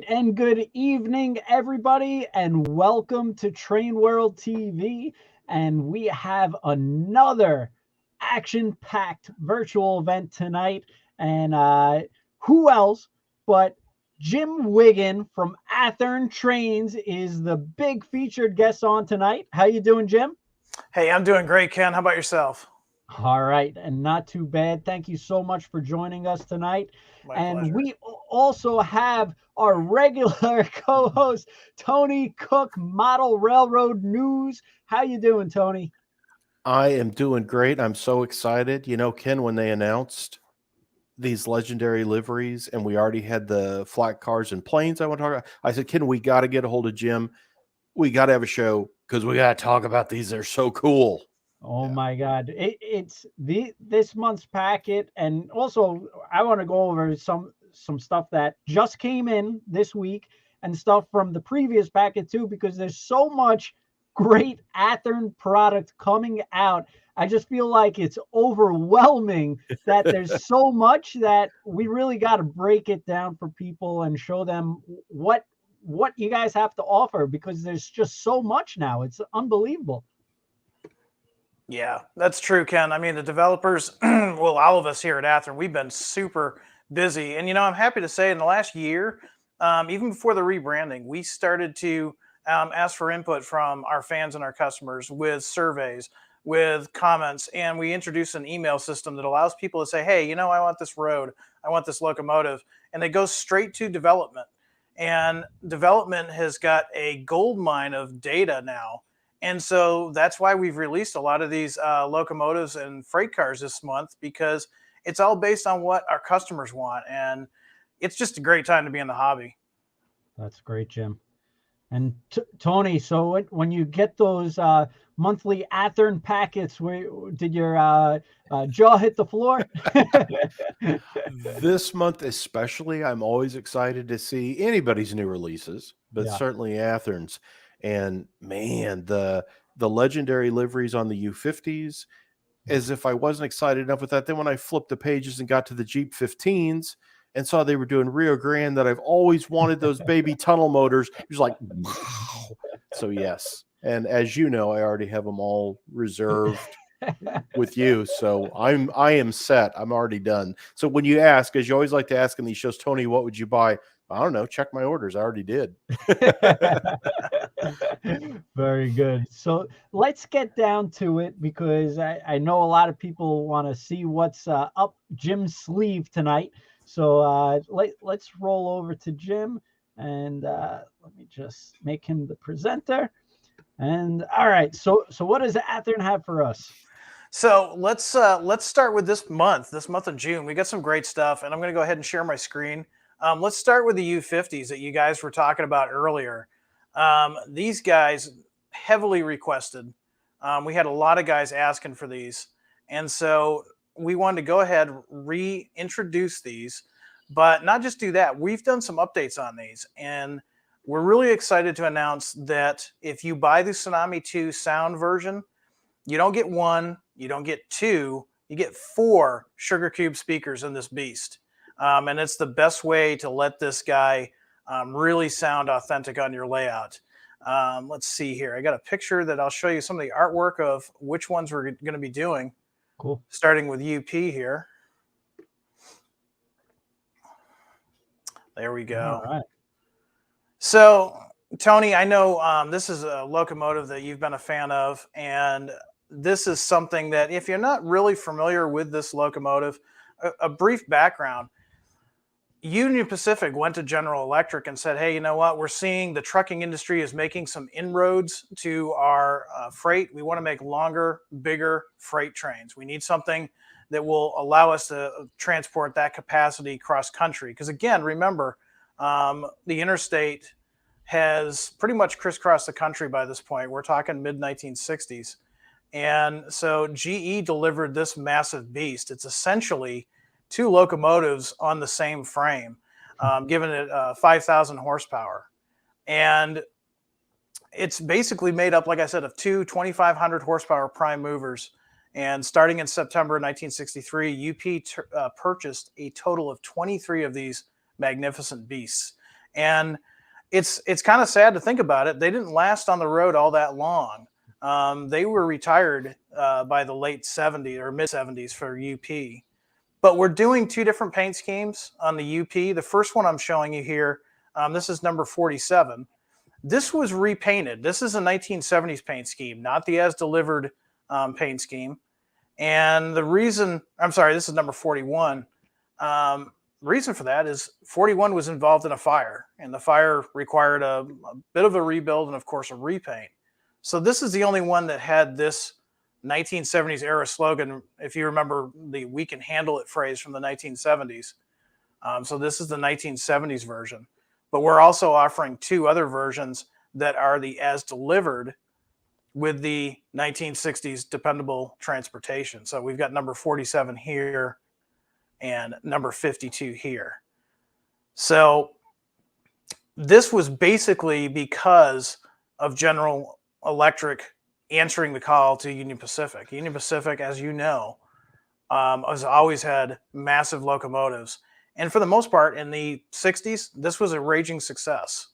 right, and good evening, everybody, and welcome to Train World TV. And we have another action-packed virtual event tonight. And who else but Jim Wiggin from Athearn Trains is the big featured guest on tonight. How you doing, Jim? Hey, I'm doing great, Ken. How about yourself? All right, and not too bad. Thank you so much for joining us tonight. My And pleasure. we also have our regular co-host, Tony Cook, Model Railroad News. How you doing, Tony? I am doing great. I'm so excited. You know, Ken, when they announced these legendary liveries and we already had the flat cars and planes I want to talk about, I said, Ken, we got to get a hold of Jim. We got to have a show because we got to talk about these. They're so cool. Oh Yeah. my God. It's this month's packet. And also I want to go over some stuff that just came in this week and stuff from the previous packet too, because there's so much great Athearn product coming out. I just feel like it's overwhelming that there's so much that we really got to break it down for people and show them what you guys have to offer, because there's just so much now. It's unbelievable. Yeah, that's true, Ken. I mean, the developers, well, all of us here at Athearn, we've been super busy. And, I'm happy to say in the last year, even before the rebranding, we started to ask for input from our fans and our customers with surveys, with comments. And we introduced an email system that allows people to say, hey, I want this road, I want this locomotive. And it goes straight to development. And development has got a gold mine of data now. And so that's why we've released a lot of these locomotives and freight cars this month, because it's all based on what our customers want. And it's just a great time to be in the hobby. That's great, Jim. And Tony, so when you get those monthly Athearn packets, did your jaw hit the floor? This month, especially, I'm always excited to see anybody's new releases, but Yeah. certainly Athearn's. And man, the legendary liveries on the U50s, as if I wasn't excited enough with that. Then when I flipped the pages and got to the GP15s and saw they were doing Rio Grande, that I've always wanted those baby tunnel motors, it was like, wow. So yes. And as you know, I already have them all reserved with you. So I am set. I'm already done. So when you ask, as you always like to ask in these shows, Tony, what would you buy? I don't know. Check my orders. I already did. Very good. So let's get down to it, because I know a lot of people want to see what's up Jim's sleeve tonight. So let's roll over to Jim, and let me just make him the presenter. And all right, so what does Athearn have for us? So let's start with this month of June. We got some great stuff, and I'm going to go ahead and share my screen. Let's start with the U50s that you guys were talking about earlier. These guys heavily requested. We had a lot of guys asking for these, and so we wanted to go ahead reintroduce these, but not just do that. We've done some updates on these, and we're really excited to announce that if you buy the Tsunami 2 sound version, you don't get one, you don't get two, you get 4 Sugar Cube speakers in this beast. And it's the best way to let this guy really sound authentic on your layout. Let's see here. I got a picture that I'll show you some of the artwork of which ones we're going to be doing. Cool. Starting with UP here. There we go. All right. So, Tony, I know this is a locomotive that you've been a fan of, and this is something that if you're not really familiar with this locomotive, a brief background. Union Pacific went to General Electric and said, hey, you know what? We're seeing the trucking industry is making some inroads to our freight. We want to make longer, bigger freight trains. We need something that will allow us to transport that capacity cross country. Because again, remember, the interstate has pretty much crisscrossed the country by this point. We're talking mid-1960s. And so GE delivered this massive beast. It's essentially 2 locomotives on the same frame, giving it 5,000 horsepower. And it's basically made up, like I said, of 2 2,500 horsepower prime movers. And starting in September 1963, UP purchased a total of 23 of these magnificent beasts. And it's kind of sad to think about it. They didn't last on the road all that long. They were retired by the late 70s or mid 70s for UP. But we're doing two different paint schemes on the UP. The first one I'm showing you here, this is number 47. This was repainted. This is a 1970s paint scheme, not the as-delivered paint scheme. And the reason, I'm sorry, this is number 41. The reason for that is 41 was involved in a fire, and the fire required a bit of a rebuild and, of course, a repaint. So this is the only one that had this 1970s era slogan, if you remember the "we can handle it" phrase from the 1970s. So this is the 1970s version. But we're also offering two other versions that are the as delivered with the 1960s dependable transportation. So we've got number 47 here and number 52 here. So this was basically because of General Electric answering the call to Union Pacific. Union Pacific, as you know, has always had massive locomotives. And for the most part, in the 60s, this was a raging success.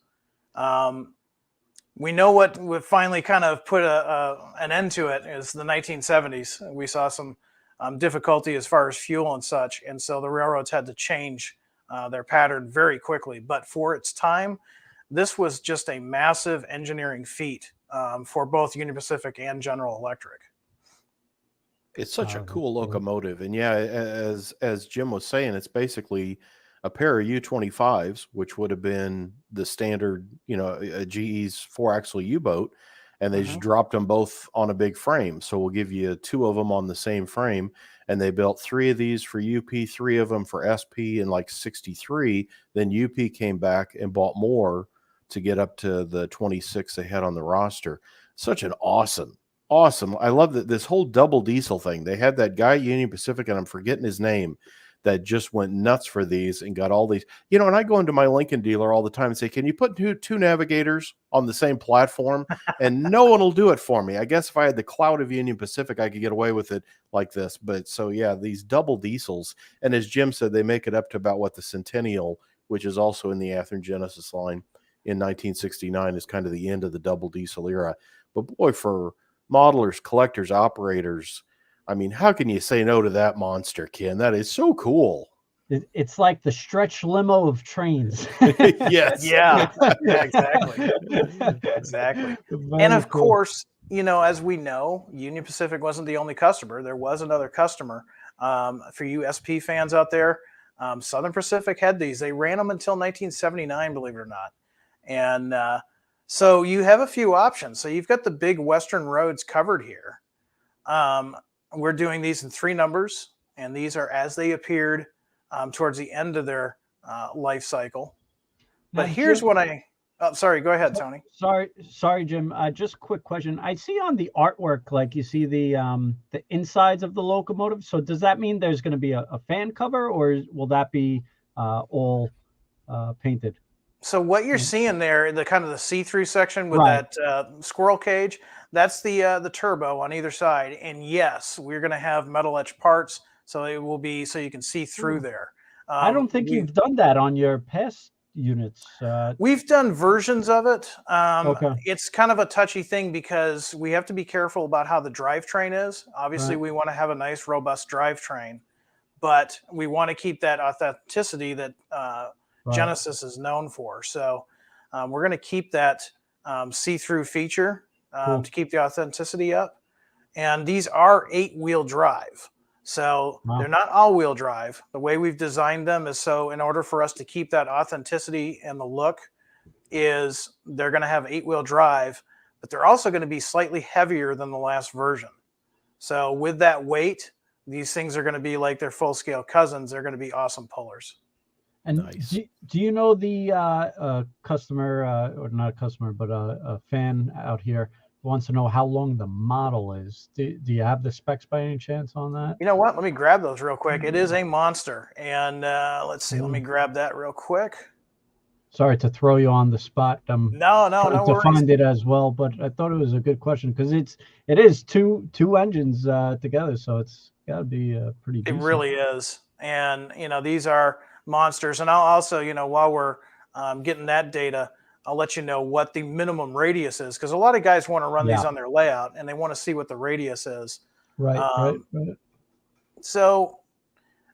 We know what finally kind of put an end to it is the 1970s. We saw some difficulty as far as fuel and such. And so the railroads had to change their pattern very quickly. But for its time, this was just a massive engineering feat for both Union Pacific and General Electric. It's such a cool locomotive. And yeah, as Jim was saying, it's basically a pair of U-25s, which would have been the standard, a GE's 4-axle U-boat, and they just dropped them both on a big frame. So we'll give you two of them on the same frame, and they built 3 of these for UP, 3 of them for SP in like 63. Then UP came back and bought more to get up to the 26 they had on the roster. Such an awesome. I love that this whole double diesel thing. They had that guy at Union Pacific, and I'm forgetting his name, that just went nuts for these and got all these. And I go into my Lincoln dealer all the time and say, can you put two navigators on the same platform? And no one will do it for me. I guess if I had the clout of Union Pacific, I could get away with it like this. But so, yeah, these double diesels. And as Jim said, they make it up to about what the Centennial, which is also in the Athearn Genesis line in 1969, is kind of the end of the double diesel era. But boy, for modelers, collectors, operators, I mean, how can you say no to that monster, Ken? That is so cool. It's like the stretch limo of trains. Yes. Yeah, exactly. Exactly. And of course, as we know, Union Pacific wasn't the only customer. There was another customer. For you SP fans out there, Southern Pacific had these. They ran them until 1979, believe it or not. And so you have a few options. So you've got the big Western roads covered here. We're doing these in 3 numbers, and these are as they appeared towards the end of their life cycle. But here's what sorry, go ahead, Tony. Sorry, Jim. Just a quick question. I see on the artwork, like you see the insides of the locomotive. So does that mean there's going to be a fan cover, or will that be all painted? So what you're seeing there, the kind of the see-through section with that squirrel cage, that's the turbo on either side. And yes, we're going to have metal etched parts, so it will be so you can see through there. I don't think you've done that on your past units. We've done versions of it. Okay. It's kind of a touchy thing because we have to be careful about how the drivetrain is. Obviously, we want to have a nice, robust drivetrain, but we want to keep that authenticity that Genesis is known for. So we're going to keep that see-through feature to keep the authenticity up. And these are 8-wheel drive. So they're not all-wheel drive. The way we've designed them is so in order for us to keep that authenticity and the look is they're going to have 8-wheel drive, but they're also going to be slightly heavier than the last version. So with that weight, these things are going to be like their full-scale cousins. They're going to be awesome pullers. And nice. Do you know the customer, or not a customer, but a fan out here wants to know how long the model is? Do you have the specs by any chance on that? You know what? Let me grab those real quick. It is a monster. And let's see. Let me grab that real quick. Sorry to throw you on the spot. No worries. Find it as well, but I thought it was a good question because it is two engines together, so it's got to be pretty decent. It really is. And, these are monsters. And I'll also, while we're getting that data, I'll let you know what the minimum radius is, because a lot of guys want to run these on their layout and they want to see what the radius is. Right, right. So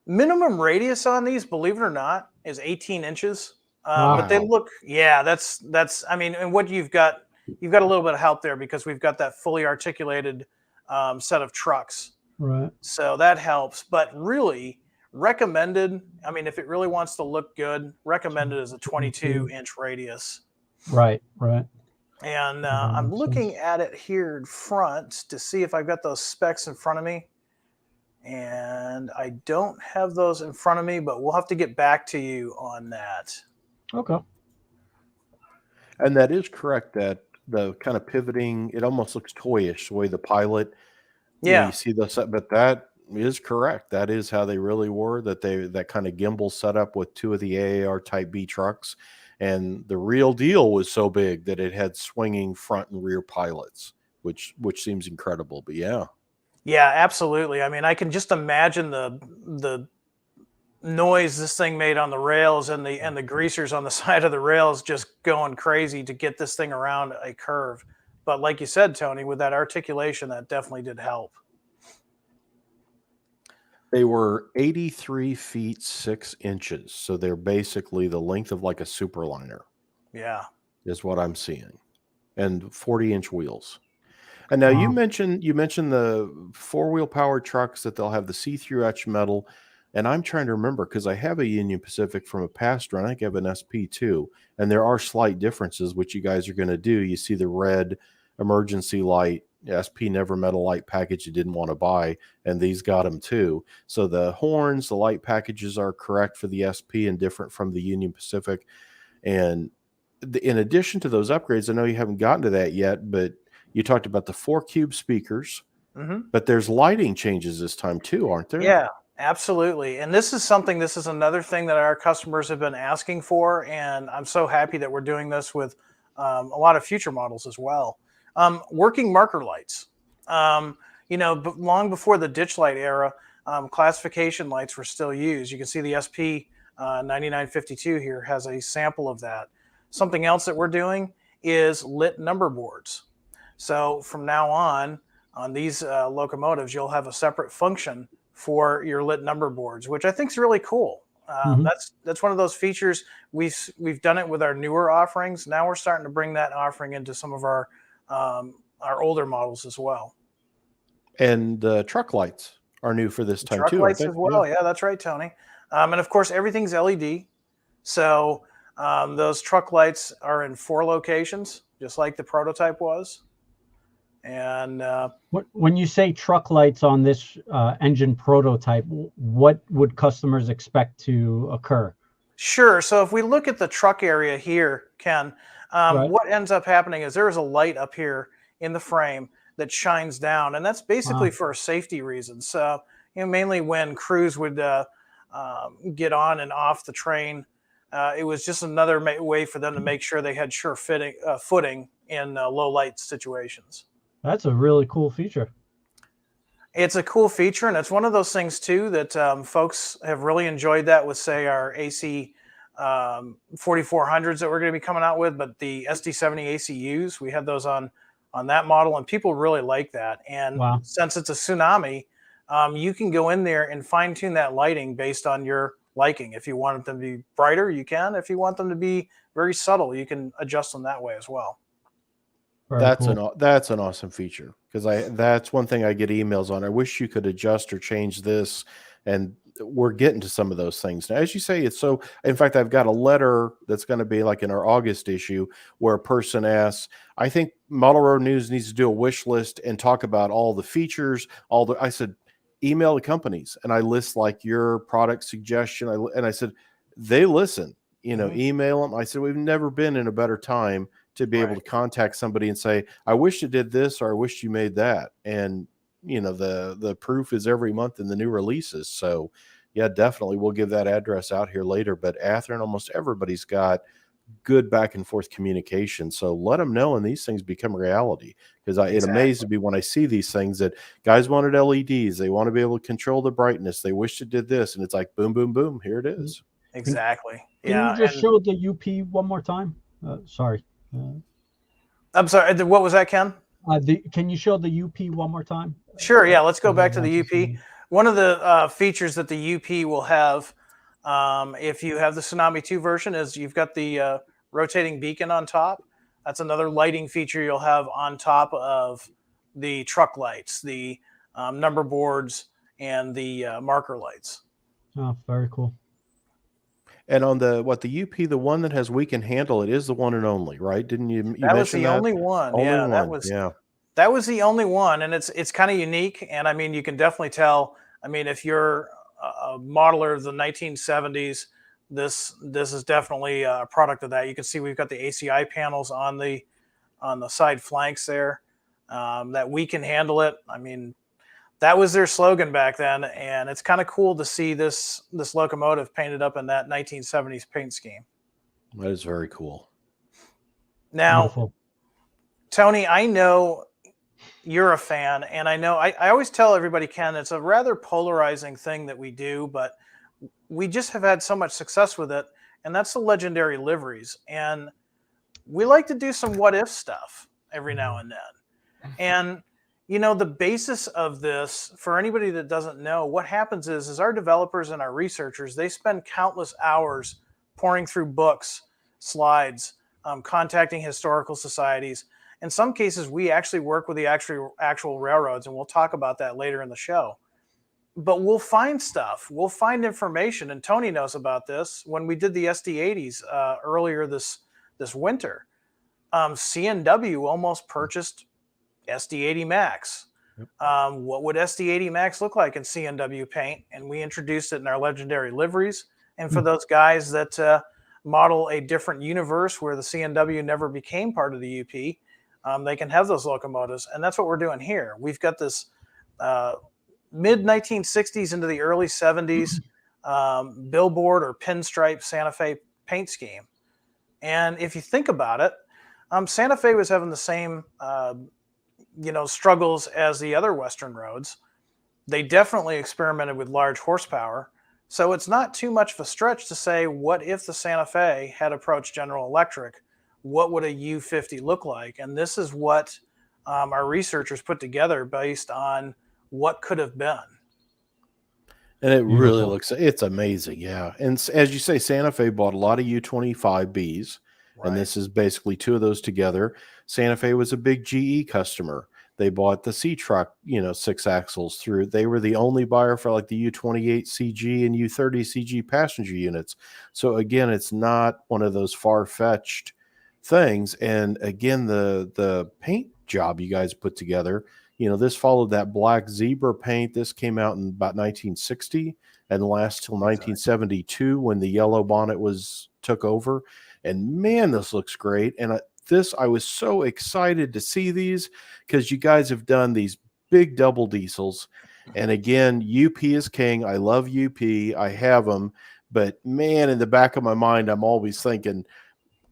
minimum radius on these, believe it or not, is 18 inches. Wow. But they look, yeah, that's, I mean, and what you've got a little bit of help there because we've got that fully articulated set of trucks. Right. So that helps. But really recommended, I mean, if it really wants to look good, recommended is a 22-inch radius. Right, right. And I'm looking at it here in front to see if I've got those specs in front of me. And I don't have those in front of me, but we'll have to get back to you on that. Okay. And that is correct, that the kind of pivoting, it almost looks toyish the way the Pilot, you see those, but that is correct. That is how they really were, that kind of gimbal setup with two of the AAR Type B trucks. And the real deal was so big that it had swinging front and rear pilots, which seems incredible. But yeah. Yeah, absolutely. I mean, I can just imagine the noise this thing made on the rails and the greasers on the side of the rails just going crazy to get this thing around a curve. But like you said, Tony, with that articulation, that definitely did help. They were 83 feet 6 inches, so they're basically the length of like a Superliner. Yeah, is what I'm seeing, and 40-inch wheels. And now you mentioned the four-wheel power trucks that they'll have the see-through etched metal. And I'm trying to remember because I have a Union Pacific from a past run. I think I have an SP2, and there are slight differences, which you guys are going to do. You see the red emergency light, SP Never Metal light package you didn't want to buy, and these got them too. So the horns, the light packages are correct for the SP and different from the Union Pacific. And in addition to those upgrades, I know you haven't gotten to that yet, but you talked about the 4-cube speakers, but there's lighting changes this time too, aren't there? Yeah, absolutely. And this is another thing that our customers have been asking for. And I'm so happy that we're doing this with a lot of future models as well. Working marker lights. Long before the ditch light era, classification lights were still used. You can see the SP 9952 here has a sample of that. Something else that we're doing is lit number boards. So from now on these locomotives, you'll have a separate function for your lit number boards, which I think is really cool. That's one of those features. We've done it with our newer offerings. Now we're starting to bring that offering into some of our older models as well. And the truck lights are new for this time truck too. Truck lights as well. Yeah, that's right, Tony. And of course, everything's LED. So those truck lights are in 4 locations, just like the prototype was. And when you say truck lights on this engine prototype, what would customers expect to occur? Sure. So if we look at the truck area here, Ken, what ends up happening is there is a light up here in the frame that shines down, and that's basically for a safety reason. So mainly when crews would get on and off the train, it was just another way for them to make sure they had sure footing in low light situations. That's a really cool feature. It's a cool feature, and it's one of those things too that folks have really enjoyed that with, say, our AC 4400s that we're going to be coming out with, but the SD70 ACUs, we had those on that model, and people really like that. And since it's a Tsunami, you can go in there and fine tune that lighting based on your liking. If you want them to be brighter, you can. If you want them to be very subtle, you can adjust them that way as well. That's an awesome feature, because that's one thing I get emails on. I wish you could adjust or change this, and we're getting to some of those things now. As you say, it's so. In fact, I've got a letter that's going to be like in our August issue where a person asks, "I think Model Road News needs to do a wish list and talk about all the features." I said, email the companies, and I list like your product suggestion. And I said, they listen. Email them. I said, we've never been in a better time to be able to contact somebody and say, I wish you did this, or I wish you made that. And, the proof is every month in the new releases. So yeah, definitely. We'll give that address out here later, but Athearn, almost everybody's got good back and forth communication. So let them know, and these things become reality, because it amazes me when I see these things that guys wanted LEDs. They want to be able to control the brightness. They wish it did this. And it's like, boom, boom, boom. Here it is. Exactly. Can Yeah. you just show the UP one more time? Sorry. I'm sorry. What was that, Ken? Can you show the UP one more time? Sure. Yeah. Let's go back to the UP. One of the features that the UP will have, if you have the Tsunami 2 version, is you've got the rotating beacon on top. That's another lighting feature you'll have on top of the truck lights, the number boards, and the marker lights. Oh, very cool. And on the UP, the one that has we can handle it is the one and only, right? Didn't you That was mention the that? only one. Only Yeah, one. that was the only one, and it's kind of unique. And I mean, you can definitely tell. I mean, if you're a modeler of the 1970s, this is definitely a product of that. You can see we've got the ACI panels on the side flanks there. That we can handle it. I mean, that was their slogan back then, and it's kind of cool to see this locomotive painted up in that 1970s paint scheme. That is very cool. Now, Beautiful. Tony, I know you're a fan, and I know I always tell everybody, Ken, it's a rather polarizing thing that we do, but we just have had so much success with it, and that's the legendary liveries. And we like to do some what if stuff every now and then. And you know, the basis of this, for anybody that doesn't know, what happens is our developers and our researchers, they spend countless hours pouring through books, slides, contacting historical societies. In some cases, we actually work with the actual railroads, and we'll talk about that later in the show. But we'll find stuff. We'll find information, and Tony knows about this. When we did the SD80s earlier this winter, CNW almost purchased SD80 Max. What would SD80 Max look like in CNW paint? And we introduced it in our legendary liveries. And for those guys that model a different universe where the CNW never became part of the UP, they can have those locomotives. And that's what we're doing here. We've got this mid-1960s into the early 70s billboard or pinstripe Santa Fe paint scheme. And if you think about it, Santa Fe was having the same struggles as the other Western roads. They definitely experimented with large horsepower. So it's not too much of a stretch to say, what if the Santa Fe had approached General Electric? What would a U50 look like? And this is what our researchers put together based on what could have been. And it really it's amazing. Yeah. And as you say, Santa Fe bought a lot of U25Bs. Right. And this is basically two of those together. Santa Fe was a big GE customer. They bought the C-Truck, 6 axles through. They were the only buyer for like the U28 CG and U30 CG passenger units. So again, it's not one of those far-fetched things. And again, the paint job you guys put together, this followed that black zebra paint. This came out in about 1960 and lasts till 1972 when the yellow bonnet took over. And man, this looks great. And I was so excited to see these because you guys have done these big double diesels. And again, UP is king. I love UP. I have them. But man, in the back of my mind, I'm always thinking,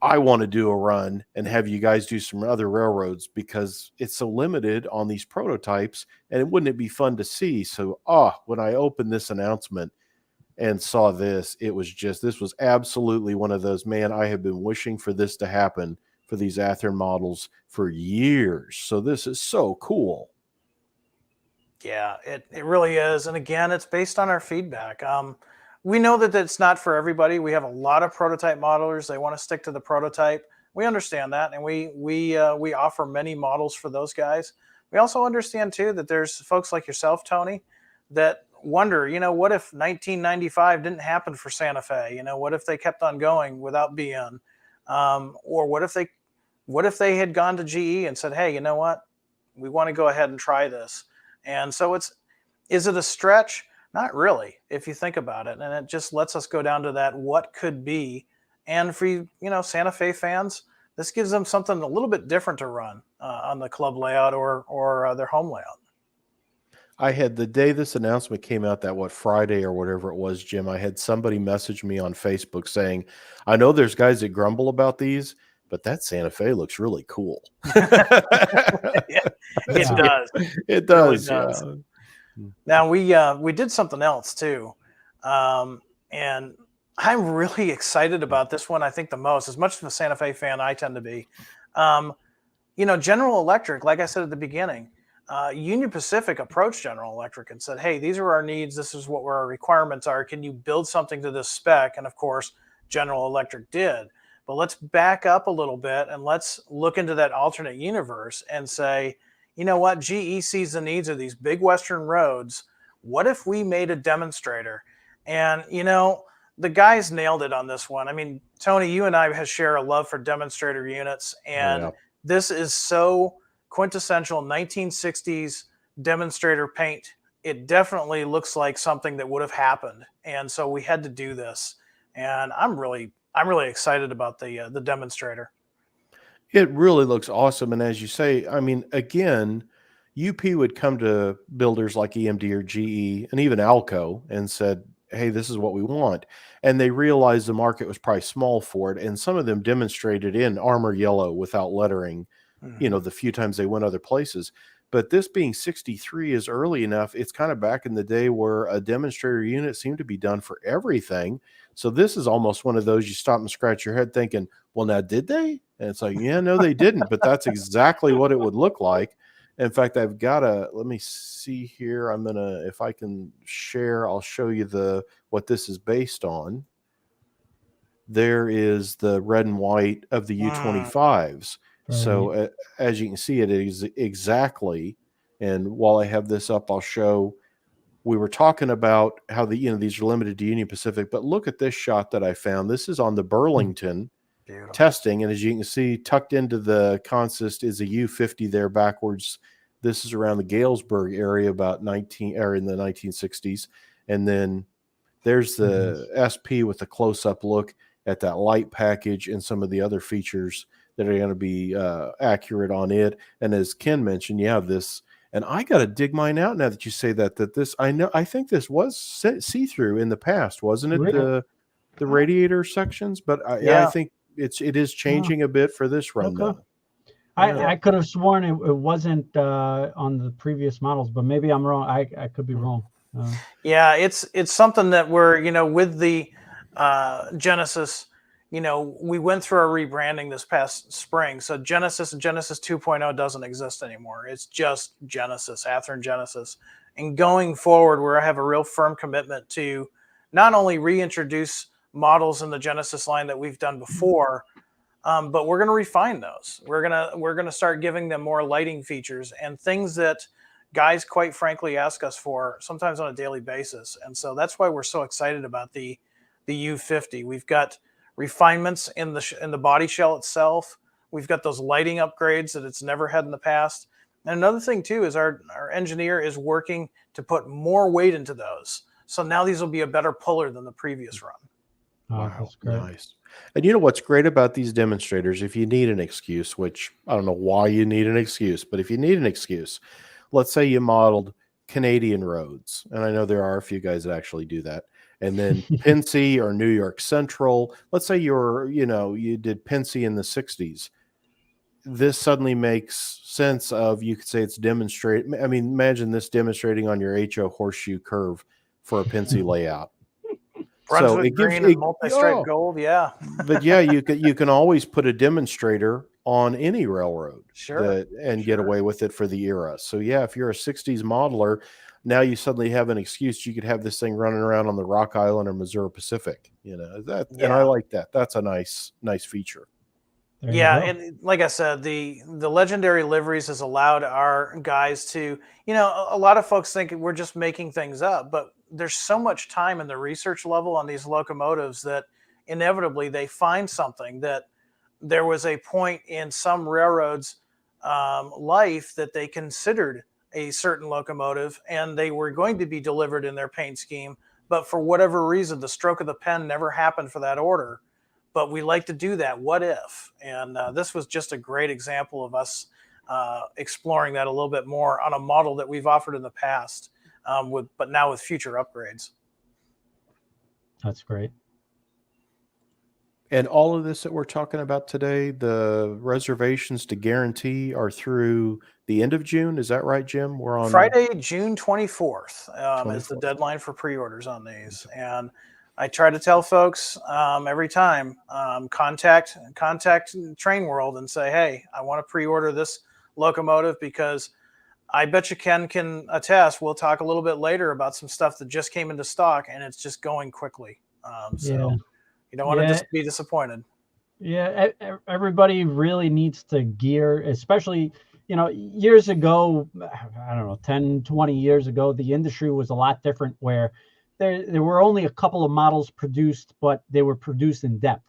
I want to do a run and have you guys do some other railroads because it's so limited on these prototypes. And wouldn't it be fun to see? So, when I opened this announcement and saw this was absolutely one of those, man, I have been wishing for this to happen for these Athearn models for years. So this is so cool. Yeah, it really is. And again, it's based on our feedback. We know that it's not for everybody. We have a lot of prototype modelers. They want to stick to the prototype. We understand that. And we offer many models for those guys. We also understand too, that there's folks like yourself, Tony, that wonder, what if 1995 didn't happen for Santa Fe? What if they kept on going without BN? Or what if they had gone to GE and said, hey, you know what? We want to go ahead and try this. And so is it a stretch? Not really, if you think about it. And it just lets us go down to that what could be. And for Santa Fe fans, this gives them something a little bit different to run on the club layout or their home layout. I had the day this announcement came out, that Friday or whatever it was, Jim, I had somebody message me on Facebook saying, I know there's guys that grumble about these, but that Santa Fe looks really cool. It does. It does. Really does. Yeah. Now we did something else too. And I'm really excited about this one. I think the most, as much of a Santa Fe fan I tend to be. You know, General Electric, like I said at the beginning, Union Pacific approached General Electric and said, hey, these are our needs. This is what our requirements are. Can you build something to this spec? And of course, General Electric did. But let's back up a little bit and let's look into that alternate universe and say, you know what? GE sees the needs of these big Western roads. What if we made a demonstrator? And, you know, the guys nailed it on this one. I mean, Tony, you and I have share a love for demonstrator units, and this is so quintessential 1960s demonstrator paint. It definitely looks like something that would have happened, and so we had to do this. And I'm really excited about the demonstrator. It really looks awesome. And as you say, I mean, again, UP would come to builders like EMD or GE and even Alco and said, hey, this is what we want. And they realized the market was probably small for it. And some of them demonstrated in armor yellow without lettering, you know, the few times they went other places. But this being 63 is early enough. It's kind of back in the day where a demonstrator unit seemed to be done for everything. So this is almost one of those you stop and scratch your head thinking, well, now did they? And it's like, yeah, no, they didn't. But that's exactly what it would look like. In fact, I've got let me see here. I'm going to, if I can share, I'll show you what this is based on. There is the red and white of the U25s. So as you can see, it is exactly. And while I have this up, I'll show, we were talking about how these are limited to Union Pacific, but look at this shot that I found. This is on the Burlington testing. And as you can see, tucked into the consist is a U50 there backwards. This is around the Galesburg area about in the 1960s. And then there's the SP with a close-up look at that light package and some of the other features that are going to be accurate on it. And as Ken mentioned, you have this, and I got to dig mine out now that you say that this, I think this was see-through in the past, wasn't it? Really? The radiator sections, but I think it is changing a bit for this run though. I could have sworn it wasn't on the previous models, but maybe I'm wrong. I could be wrong. Yeah, it's something that we're, you know, with the Genesis, you know, we went through our rebranding this past spring. So Genesis and Genesis 2.0 doesn't exist anymore. It's just Genesis, Athearn Genesis. And going forward, where I have a real firm commitment to not only reintroduce models in the Genesis line that we've done before, but we're going to refine those. We're gonna start giving them more lighting features and things that guys, quite frankly, ask us for sometimes on a daily basis. And so that's why we're so excited about the U50. We've got refinements in the body shell itself. We've got those lighting upgrades that it's never had in the past. And another thing too is our engineer is working to put more weight into those. So now these will be a better puller than the previous run. Wow, that's great. Nice. And you know what's great about these demonstrators, if you need an excuse, which I don't know why you need an excuse, but if you need an excuse, let's say you modeled Canadian roads, and I know there are a few guys that actually do that, and then Pincy or New York Central, let's say you did Pincy in the 60s. This suddenly makes sense of, you could say it's demonstrate. I mean, imagine this demonstrating on your HO horseshoe curve for a Pincy layout. So it gives you multi-stripe gold, yeah. But yeah, you can always put a demonstrator on any railroad, and get away with it for the era. So yeah, if you're a 60s modeler, now you suddenly have an excuse. You could have this thing running around on the Rock Island or Missouri Pacific, and I like that. That's a nice feature. And like I said, the legendary liveries has allowed our guys to, a lot of folks think we're just making things up, but there's so much time in the research level on these locomotives that inevitably they find something that there was a point in some railroads' life that they considered a certain locomotive and they were going to be delivered in their paint scheme, but for whatever reason, the stroke of the pen never happened for that order. But we like to do that. What if? And this was just a great example of us exploring that a little bit more on a model that we've offered in the past, but now with future upgrades. That's great. And all of this that we're talking about today, the reservations to guarantee are through the end of June. Is that right, Jim? We're on Friday, June 24th is the deadline for pre-orders on these. And I try to tell folks every time, contact Train World and say, hey, I want to pre-order this locomotive, because I bet you Ken can attest. We'll talk a little bit later about some stuff that just came into stock, and it's just going quickly. So you don't want to be disappointed. Yeah, everybody really needs to gear, especially, years ago, I don't know, 10, 20 years ago, the industry was a lot different, where there were only a couple of models produced, but they were produced in depth.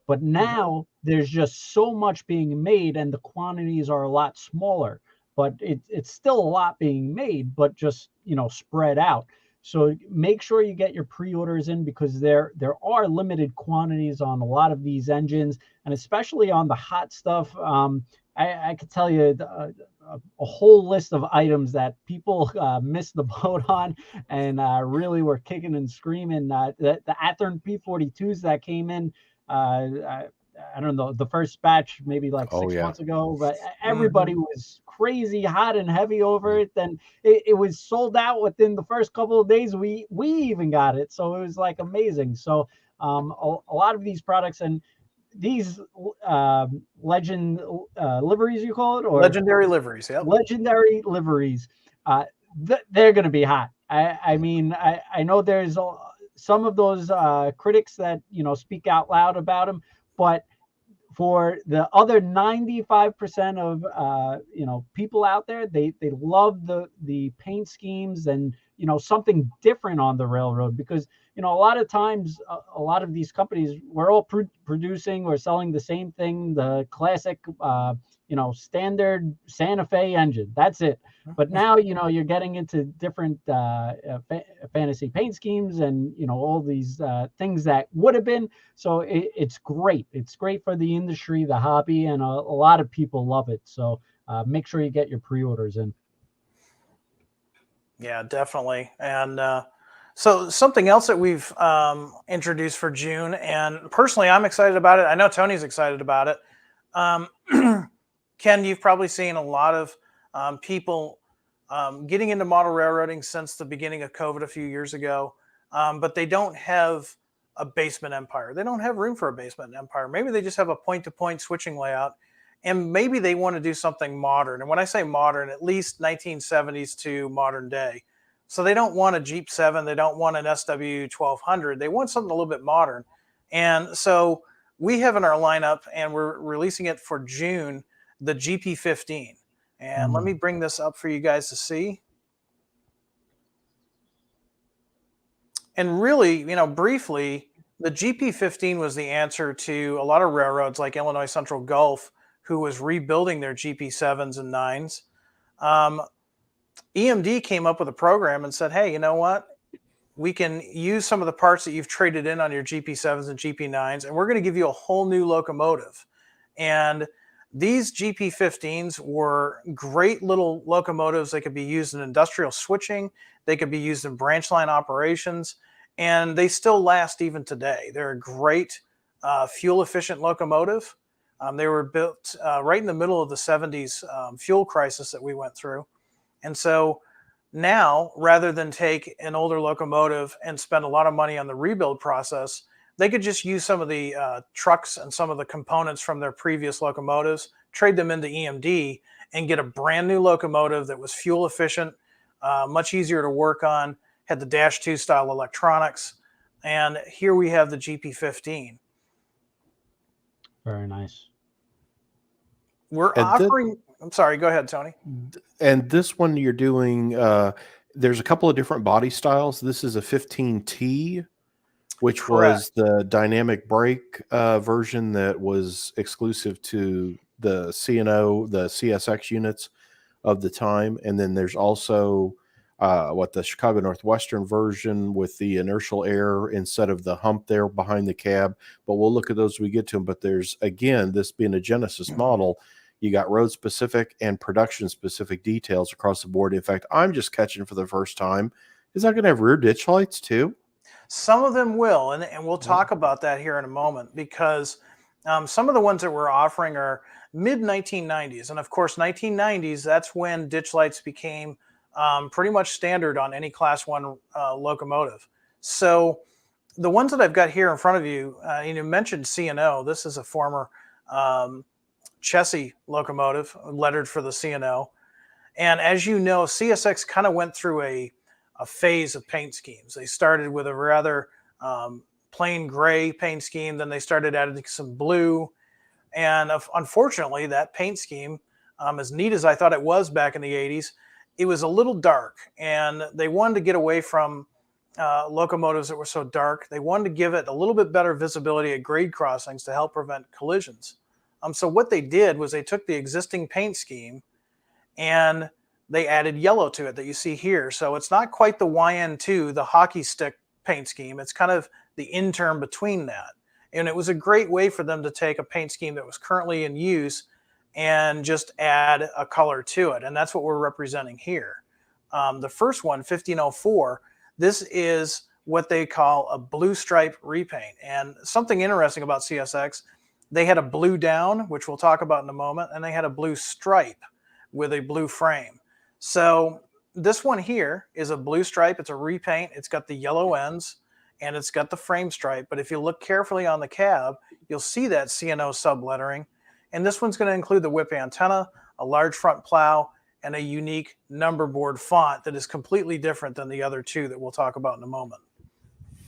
But now there's just so much being made, and the quantities are a lot smaller, but it's still a lot being made, but just, spread out. So make sure you get your pre-orders in, because there are limited quantities on a lot of these engines, and especially on the hot stuff. I could tell you a whole list of items that people missed the boat on, and really were kicking and screaming. The Athearn P42s that came in, I don't know, the first batch maybe like 6 months ago, but everybody was crazy hot and heavy over it. Then it was sold out within the first couple of days. We even got it, so it was like amazing. So a lot of these products, and these legend liveries, you call it, or legendary liveries, legendary liveries, they're going to be hot. I mean, I know there's some of those critics that speak out loud about them, but for the other 95% of people out there, they love the paint schemes and something different on the railroad, because a lot of times a lot of these companies, we're all producing or selling the same thing, the classic standard Santa Fe engine. That's it. But now you're getting into different fantasy paint schemes and all these things that would have been. So it's great. It's great for the industry, the hobby, and a lot of people love it. So make sure you get your pre-orders in. Yeah, definitely. And so something else that we've introduced for June, and personally I'm excited about it. I know Tony's excited about it. Ken, you've probably seen a lot of people getting into model railroading since the beginning of COVID a few years ago, but they don't have a basement empire. They don't have room for a basement empire. Maybe they just have a point-to-point switching layout, and maybe they want to do something modern. And when I say modern, at least 1970s to modern day. So they don't want a Jeep 7. They don't want an SW 1200. They want something a little bit modern. And so we have in our lineup, and we're releasing it for June, the GP15. And let me bring this up for you guys to see. And really, briefly, the GP15 was the answer to a lot of railroads like Illinois Central Gulf, who was rebuilding their GP7s and 9s. EMD came up with a program and said, hey, you know what? We can use some of the parts that you've traded in on your GP7s and GP9s, and we're going to give you a whole new locomotive. And these GP15s were great little locomotives. They could be used in industrial switching. They could be used in branch line operations, and they still last even today. They're a great fuel-efficient locomotive. They were built right in the middle of the 70s fuel crisis that we went through. And so now, rather than take an older locomotive and spend a lot of money on the rebuild process, they could just use some of the trucks and some of the components from their previous locomotives, trade them into EMD, and get a brand new locomotive that was fuel efficient, much easier to work on, had the Dash 2 style electronics. And here we have the GP15. Very nice. We're offering, I'm sorry, go ahead, Tony. And this one you're doing, there's a couple of different body styles. This is a 15T, which Correct. was the dynamic brake version that was exclusive to the CNO, the CSX units of the time. And then there's also the Chicago Northwestern version with the inertial air instead of the hump there behind the cab. But we'll look at those as we get to them. But there's, again, this being a Genesis model, you got road specific and production specific details across the board. In fact, I'm just catching for the first time, is that going to have rear ditch lights too? Some of them will, and we'll talk about that here in a moment, because some of the ones that we're offering are mid-1990s. And of course, 1990s, that's when ditch lights became pretty much standard on any Class 1 locomotive. So the ones that I've got here in front of you, you mentioned C&O. This is a former Chessie locomotive, lettered for the C&O. And as you know, CSX kind of went through a phase of paint schemes. They started with a rather plain gray paint scheme. Then they started adding some blue. And unfortunately, that paint scheme, as neat as I thought it was back in the 80s, it was a little dark. And they wanted to get away from locomotives that were so dark. They wanted to give it a little bit better visibility at grade crossings to help prevent collisions. So what they did was they took the existing paint scheme and they added yellow to it that you see here. So it's not quite the YN2, the hockey stick paint scheme. It's kind of the interim between that. And it was a great way for them to take a paint scheme that was currently in use and just add a color to it. And that's what we're representing here. The first one, 1504, this is what they call a blue stripe repaint. And something interesting about CSX, they had a blue down, which we'll talk about in a moment, and they had a blue stripe with a blue frame. So this one here is a blue stripe. It's a repaint. It's got the yellow ends and it's got the frame stripe. But if you look carefully on the cab, you'll see that C&O sublettering. And this one's going to include the whip antenna, a large front plow, and a unique number board font that is completely different than the other two that we'll talk about in a moment.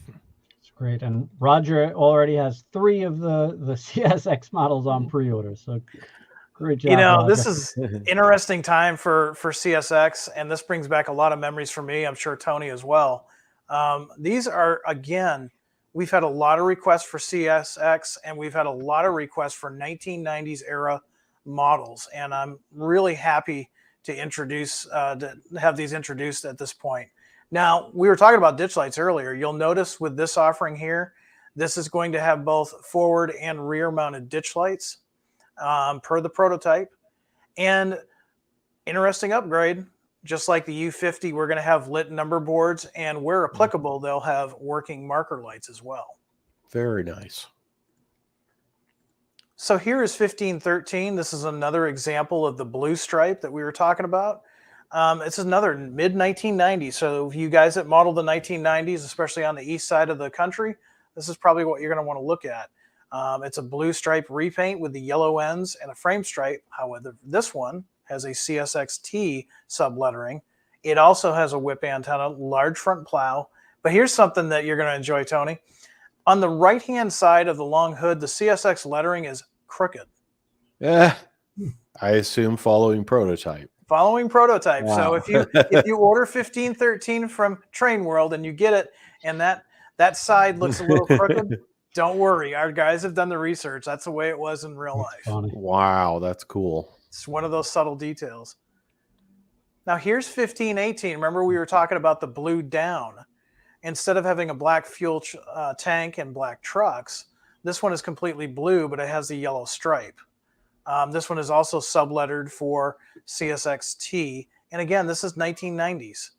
It's great. And Roger already has 3 of the CSX models on pre-order. So great job, Roger. This is interesting time for CSX, and this brings back a lot of memories for me. I'm sure Tony as well. These are, again, we've had a lot of requests for CSX, and we've had a lot of requests for 1990s era models. And I'm really happy to have these introduced at this point. Now, we were talking about ditch lights earlier. You'll notice with this offering here, this is going to have both forward and rear mounted ditch lights. Per the prototype. And interesting upgrade, just like the U50, we're going to have lit number boards, and where applicable, they'll have working marker lights as well. Very nice. So here is 1513. This is another example of the blue stripe that we were talking about. It's another mid-1990s. So you guys that modeled the 1990s, especially on the east side of the country, this is probably what you're going to want to look at. It's a blue stripe repaint with the yellow ends and a frame stripe. However, this one has a CSXT sublettering. It also has a whip antenna, large front plow. But here's something that you're going to enjoy, Tony. On the right-hand side of the long hood, the CSX lettering is crooked. Yeah, I assume following prototype. Following prototype. Wow. So if you order 1513 from Train World and you get it, and that side looks a little crooked, don't worry. Our guys have done the research. That's the way it was in real life. Funny. Wow, that's cool. It's one of those subtle details. Now here's 1518. Remember we were talking about the blue down. Instead of having a black fuel tank and black trucks, this one is completely blue, but it has the yellow stripe. This one is also sublettered for CSXT. And again, this is 1990s.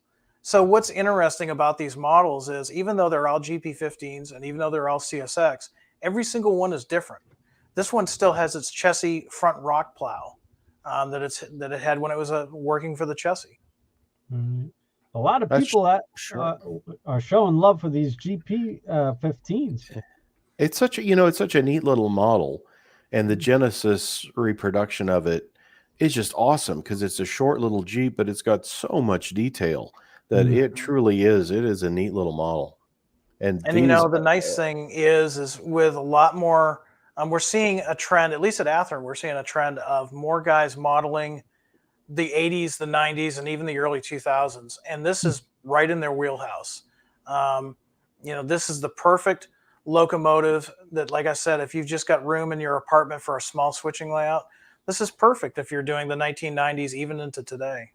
So what's interesting about these models is even though they're all GP15s and even though they're all CSX, every single one is different. This one still has its Chessie front rock plow that it had when it was working for the Chessie. Mm-hmm. A lot of people are showing love for these GP15s. It's such a neat little model, and the Genesis reproduction of it is just awesome because it's a short little Jeep, but it's got so much detail that it truly is. It is a neat little model. And the nice thing is with a lot more, we're seeing a trend, at least at Athearn, we're seeing a trend of more guys modeling the 80s, the 90s, and even the early 2000s. And this is right in their wheelhouse. This is the perfect locomotive that, like I said, if you've just got room in your apartment for a small switching layout, this is perfect if you're doing the 1990s, even into today.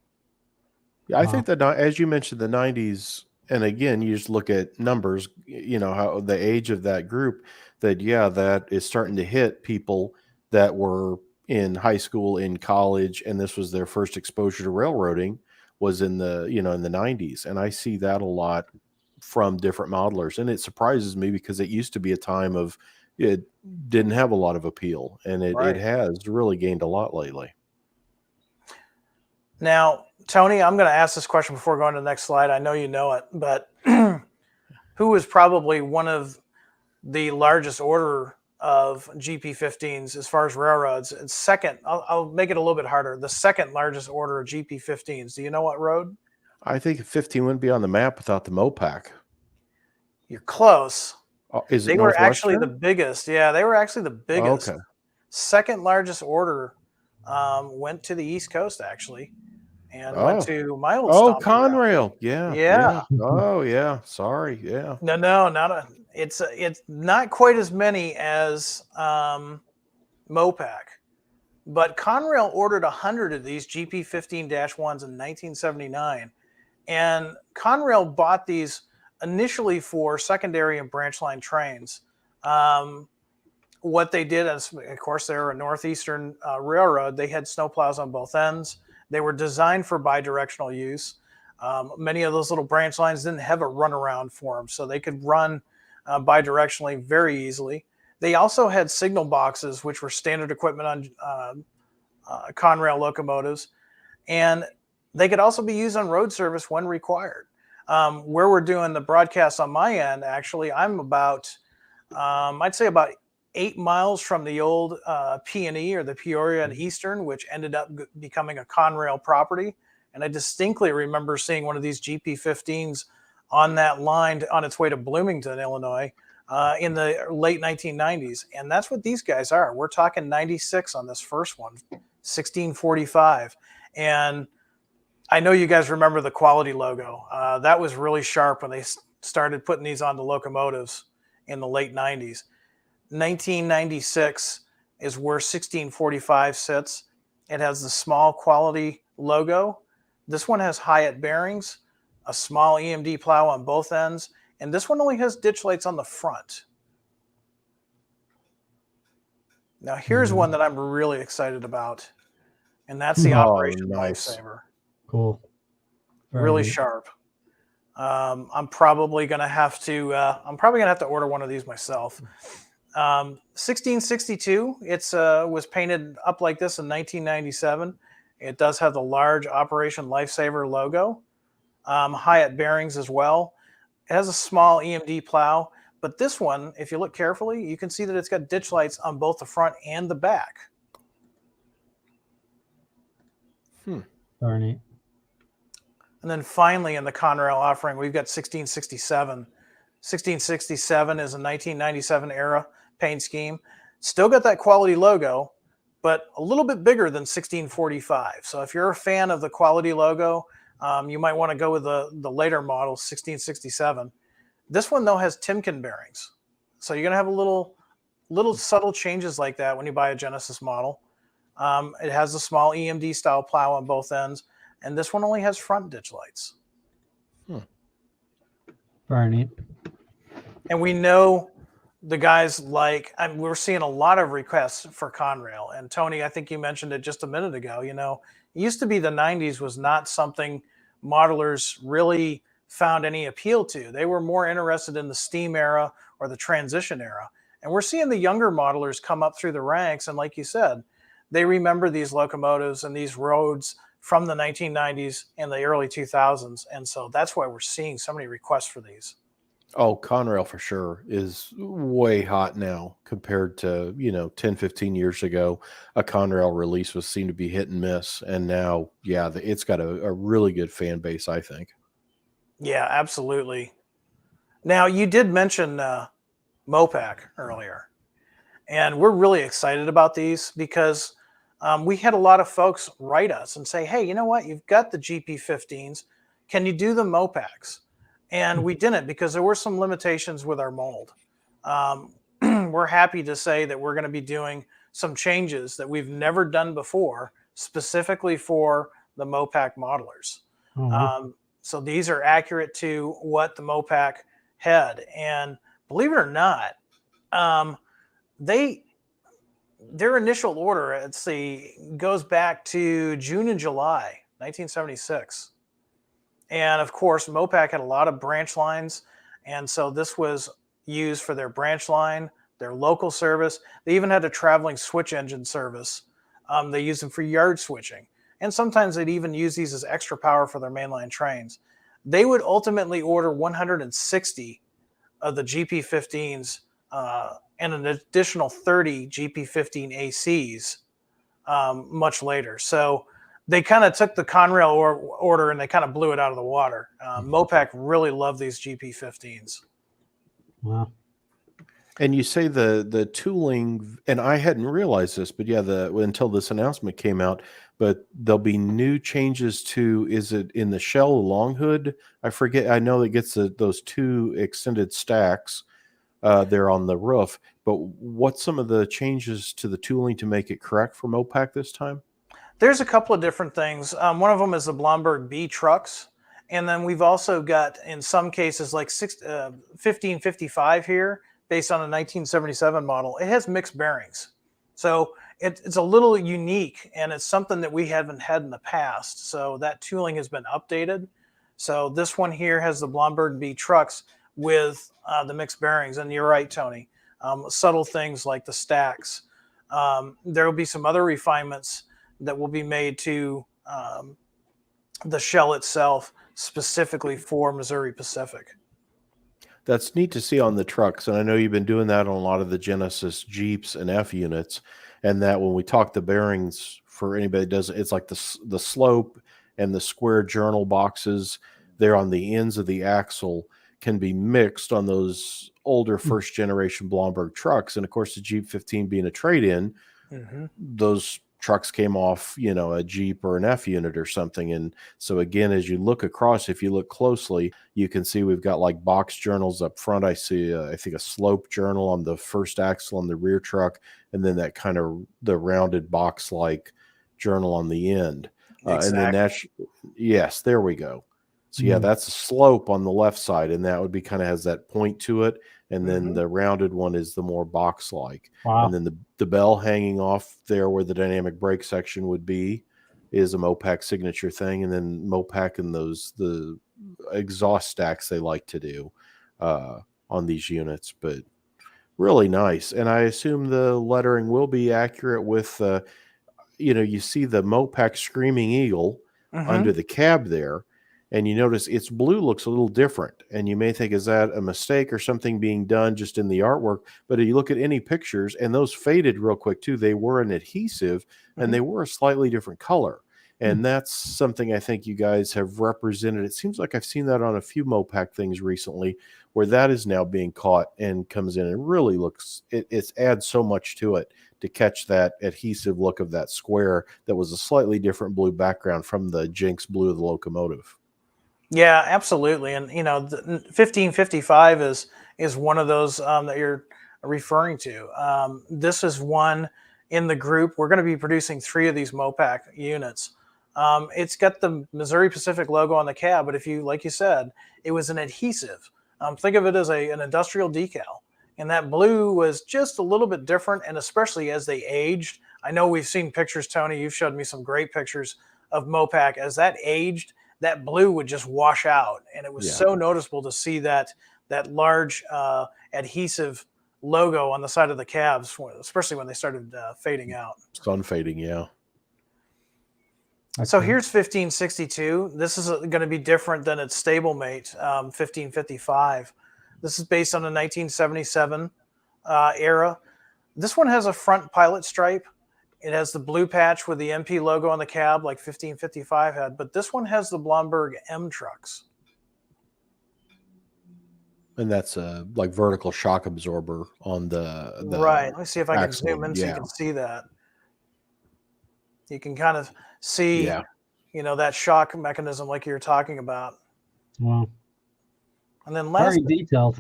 Yeah, I think that as you mentioned the 90s, and again, you just look at numbers, how the age of that group, that is starting to hit people that were in high school, in college, and this was their first exposure to railroading was in the 90s. And I see that a lot from different modelers. And it surprises me because it used to be a time of it didn't have a lot of appeal, and it has really gained a lot lately. Now, Tony, I'm going to ask this question before going to the next slide. I know you know it, but who was probably one of the largest order of GP15s as far as railroads. And second, I'll make it a little bit harder. The second largest order of GP15s. Do you know what road? I think 15 wouldn't be on the map without the Mopac. You're close. Oh, is it They were actually the Northwestern? biggest. Yeah, they were actually the biggest. Okay. Second largest order went to the East Coast, actually, and went Oh. to my old Oh, stomping ground. Conrail. Yeah. Yeah. Oh, yeah. Sorry. Yeah. No, not a. It's not quite as many as Mopac, but Conrail ordered 100 of these GP15-1s in 1979, and Conrail bought these initially for secondary and branch line trains. What they did is, of course, they were a Northeastern railroad. They had snowplows on both ends. They were designed for bidirectional use. Many of those little branch lines didn't have a runaround for them, so they could run bidirectionally very easily. They also had signal boxes, which were standard equipment on Conrail locomotives, and they could also be used on road service when required. Where we're doing the broadcast on my end, actually, I'm about, I'd say about 8 miles from the old P&E, or the Peoria and Eastern, which ended up becoming a Conrail property. And I distinctly remember seeing one of these GP15s on that line on its way to Bloomington, Illinois, in the late 1990s. And that's what these guys are. We're talking 96 on this first one, 1645. And I know you guys remember the quality logo. That was really sharp when they started putting these on the locomotives in the late 90s. 1996 is where 1645 sits. It has the small quality logo. This one has Hyatt bearings, a small EMD plow on both ends, and this one only has ditch lights on the front. Now here's one that I'm really excited about, and that's the Operation Lifesaver. Cool. Really sharp. I'm probably gonna have to order one of these myself. 1662. It's was painted up like this in 1997. It does have the large Operation Lifesaver logo. Hyatt bearings as well. It has a small EMD plow, but this one, if you look carefully, you can see that it's got ditch lights on both the front and the back. Very neat. And then finally, in the Conrail offering, we've got 1667. 1667 is a 1997 era paint scheme. Still got that quality logo, but a little bit bigger than 1645. So if you're a fan of the quality logo, you might want to go with the later model, 1667. This one, though, has Timken bearings. So you're going to have a little subtle changes like that when you buy a Genesis model. It has a small EMD style plow on both ends, and this one only has front ditch lights. Very neat. And we know the guys we're seeing a lot of requests for Conrail. And Tony, I think you mentioned it just a minute ago. You know, it used to be the 90s was not something modelers really found any appeal to. They were more interested in the steam era or the transition era. And we're seeing the younger modelers come up through the ranks. And like you said, they remember these locomotives and these roads from the 1990s and the early 2000s. And so that's why we're seeing so many requests for these. Oh, Conrail for sure is way hot now compared to, 10, 15 years ago. A Conrail release was seen to be hit and miss. And now, yeah, it's got a really good fan base, I think. Yeah, absolutely. Now, you did mention Mopac earlier, and we're really excited about these because we had a lot of folks write us and say, hey, you know what? You've got the GP15s. Can you do the Mopacs? And we didn't because there were some limitations with our mold. We're happy to say that we're going to be doing some changes that we've never done before, specifically for the Mopac modelers. So these are accurate to what the Mopac had. And believe it or not, their initial order, goes back to June and July, 1976. And of course, Mopac had a lot of branch lines. And so this was used for their branch line, their local service. They even had a traveling switch engine service. They used them for yard switching. And sometimes they'd even use these as extra power for their mainline trains. They would ultimately order 160 of the GP15s and an additional 30 GP15 ACs much later. So they kind of took the Conrail order and they kind of blew it out of the water. Mopac really loved these GP15s. Wow. And you say the tooling, and I hadn't realized this, but yeah, until this announcement came out, but there'll be new changes to, is it in the shell long hood? I forget. I know it gets those two extended stacks there on the roof, but what's some of the changes to the tooling to make it correct for Mopac this time? There's a couple of different things. One of them is the Blomberg B trucks. And then we've also got, in some cases, like 1555 here, based on a 1977 model. It has mixed bearings. So it's a little unique, and it's something that we haven't had in the past. So that tooling has been updated. So this one here has the Blomberg B trucks with the mixed bearings. And you're right, Tony. Subtle things like the stacks. There will be some other refinements that will be made to the shell itself, specifically for Missouri Pacific. That's neat to see on the trucks, and I know you've been doing that on a lot of the Genesis Jeeps and F units, and that when we talk the bearings, for anybody that does it, it's like the slope and the square journal boxes there on the ends of the axle can be mixed on those older first generation Blomberg trucks. And of course, the Jeep 15 being a trade-in, those trucks came off, a Jeep or an F unit or something. And so again, as you look across, if you look closely, you can see we've got like box journals up front. I see, I think, a slope journal on the first axle on the rear truck, and then that kind of the rounded box-like journal on the end. Exactly. And then that's, yes, there we go. So yeah, that's a slope on the left side, and that would be kind of has that point to it. And then the rounded one is the more box-like. Wow. And then the bell hanging off there where the dynamic brake section would be is a Mopac signature thing. And then Mopac and the exhaust stacks they like to do on these units. But really nice. And I assume the lettering will be accurate with, you see the Mopac Screaming Eagle under the cab there. And you notice its blue looks a little different. And you may think, is that a mistake or something being done just in the artwork? But if you look at any pictures, and those faded real quick too, they were an adhesive and they were a slightly different color. And that's something I think you guys have represented. It seems like I've seen that on a few Mopac things recently where that is now being caught and comes in and really looks, it adds so much to it to catch that adhesive look of that square that was a slightly different blue background from the Jinx blue of the locomotive. Yeah, absolutely. And, the 1555 is one of those that you're referring to. This is one in the group. We're going to be producing 3 of these Mopac units. It's got the Missouri Pacific logo on the cab, but like you said, it was an adhesive. Think of it as an industrial decal. And that blue was just a little bit different, and especially as they aged. I know we've seen pictures, Tony. You've showed me some great pictures of Mopac. As that aged, that blue would just wash out. And it was so noticeable to see that large adhesive logo on the side of the cabs, especially when they started fading out. Sun fading, yeah. So here's 1562. This is going to be different than its stablemate, 1555. This is based on the 1977 era. This one has a front pilot stripe. It has the blue patch with the MP logo on the cab like 1555 had, but this one has the Blomberg M trucks. And that's a like vertical shock absorber on the right. Let me see if I can axle, zoom in so you can see that. You can kind of see, that shock mechanism like you were talking about. Wow. And then very detailed.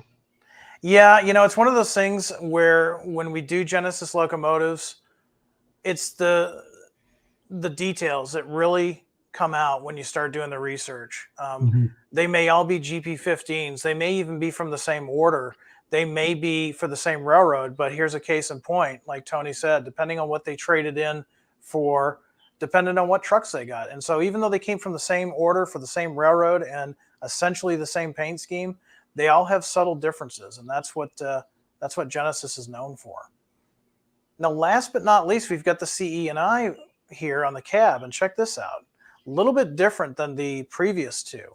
Yeah, it's one of those things where when we do Genesis locomotives, it's the details that really come out when you start doing the research. They may all be GP15s. They may even be from the same order. They may be for the same railroad, but here's a case in point. Like Tony said, depending on what they traded in for, depending on what trucks they got. And so even though they came from the same order for the same railroad and essentially the same paint scheme, they all have subtle differences. And that's what Genesis is known for. Now, last but not least, we've got the CE&I here on the cab, and check this out. A little bit different than the previous two.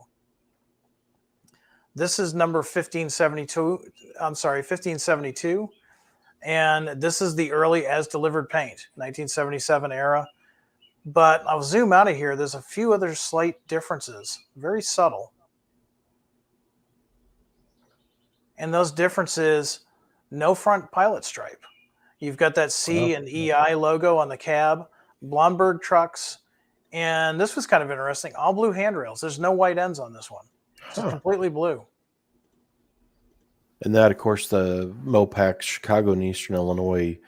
This is number 1572. I'm sorry, 1572. And this is the early as delivered paint, 1977 era. But I'll zoom out of here. There's a few other slight differences, very subtle. And those differences, no front pilot stripe. You've got that C and EI logo on the cab, Blomberg trucks, and this was kind of interesting. All blue handrails. There's no white ends on this one. It's completely blue. And that, of course, the Mopac Chicago and Eastern Illinois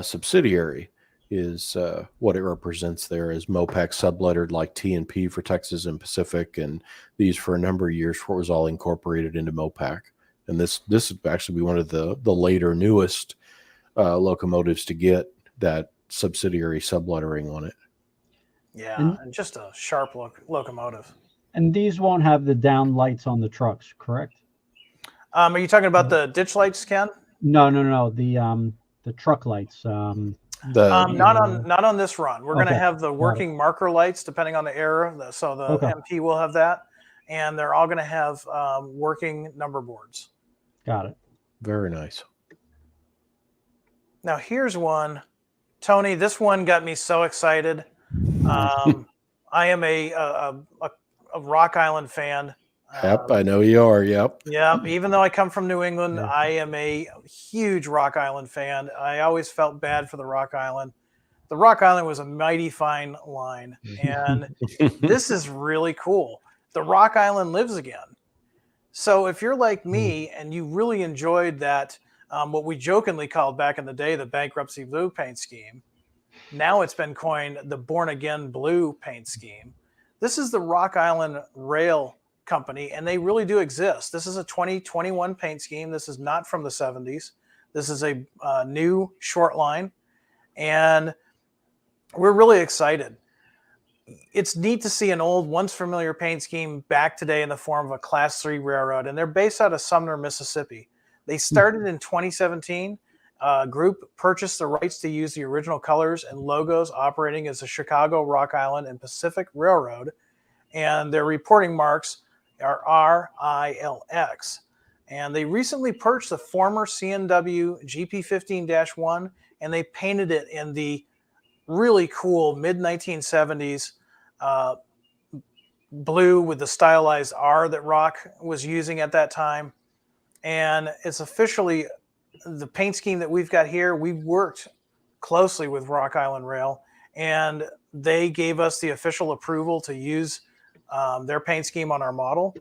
subsidiary is what it represents there, as Mopac sublettered like T&P for Texas and Pacific, and these for a number of years before it was all incorporated into Mopac. And this would actually be one of the later, newest locomotives to get that subsidiary sublettering on it. Yeah, and just a sharp locomotive. And these won't have the down lights on the trucks, correct? Are you talking about the ditch lights, Ken? No. The truck lights. Not on this run. We're going to have the working marker lights, depending on the era. So the MP will have that, and they're all going to have working number boards. Got it. Very nice. Now here's one, Tony. This one got me so excited. I am a Rock Island fan. Yep, I know you are. Yep. Yeah. Even though I come from New England, I am a huge Rock Island fan. I always felt bad for the Rock Island. The Rock Island was a mighty fine line, and this is really cool. The Rock Island lives again. So if you're like me and you really enjoyed that, what we jokingly called back in the day the bankruptcy blue paint scheme, now it's been coined the born again blue paint scheme. This is the Rock Island Rail Company, and they really do exist. This is a 2021 paint scheme. This is not from the 70s. This is a new short line, and we're really excited. It's neat to see an old, once familiar paint scheme back today in the form of a Class 3 railroad, and they're based out of Sumner, Mississippi. They started in 2017. Group purchased the rights to use the original colors and logos, operating as the Chicago, Rock Island, and Pacific Railroad, and their reporting marks are RILX. And they recently purchased the former CNW GP15-1, and they painted it in the really cool mid-1970s blue with the stylized R that Rock was using at that time. And it's officially the paint scheme that we've got here. We worked closely with Rock Island Rail, and they gave us the official approval to use their paint scheme on our model.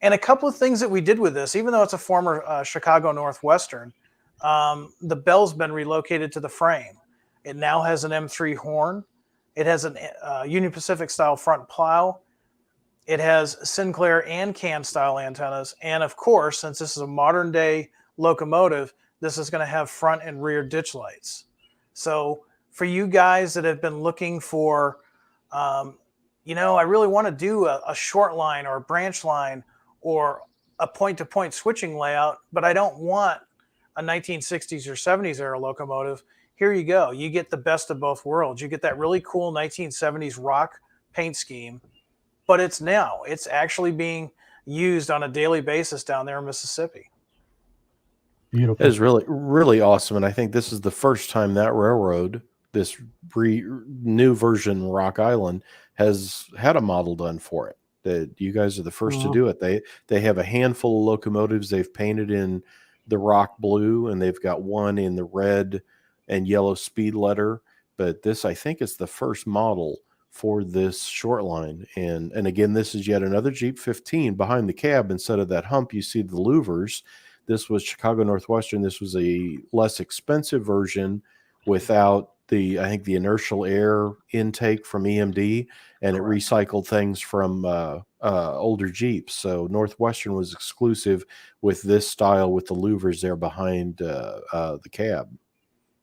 And a couple of things that we did with this, even though it's a former Chicago Northwestern, the bell's been relocated to the frame. It now has an M3 horn. It has an Union Pacific style front plow. It has Sinclair and Can style antennas. And of course, since this is a modern day locomotive, this is going to have front and rear ditch lights. So for you guys that have been looking for, I really want to do a short line or a branch line or a point-to-point switching layout, but I don't want a 1960s or 70s era locomotive. Here you go. You get the best of both worlds. You get that really cool 1970s rock paint scheme, but it's actually being used on a daily basis down there in Mississippi. Beautiful. It is really, really awesome. And I think this is the first time that railroad, this new version Rock Island, has had a model done for it. That you guys are the first to do it. They have a handful of locomotives they've painted in the rock blue, and they've got one in the red and yellow speed letter. But this, I think, is the first model for this short line. And again, this is yet another Jeep 15 behind the cab. Instead of that hump, you see the louvers. This was Chicago Northwestern. This was a less expensive version without the inertial air intake from EMD, and it recycled things from older Jeeps. So Northwestern was exclusive with this style with the louvers there behind the cab.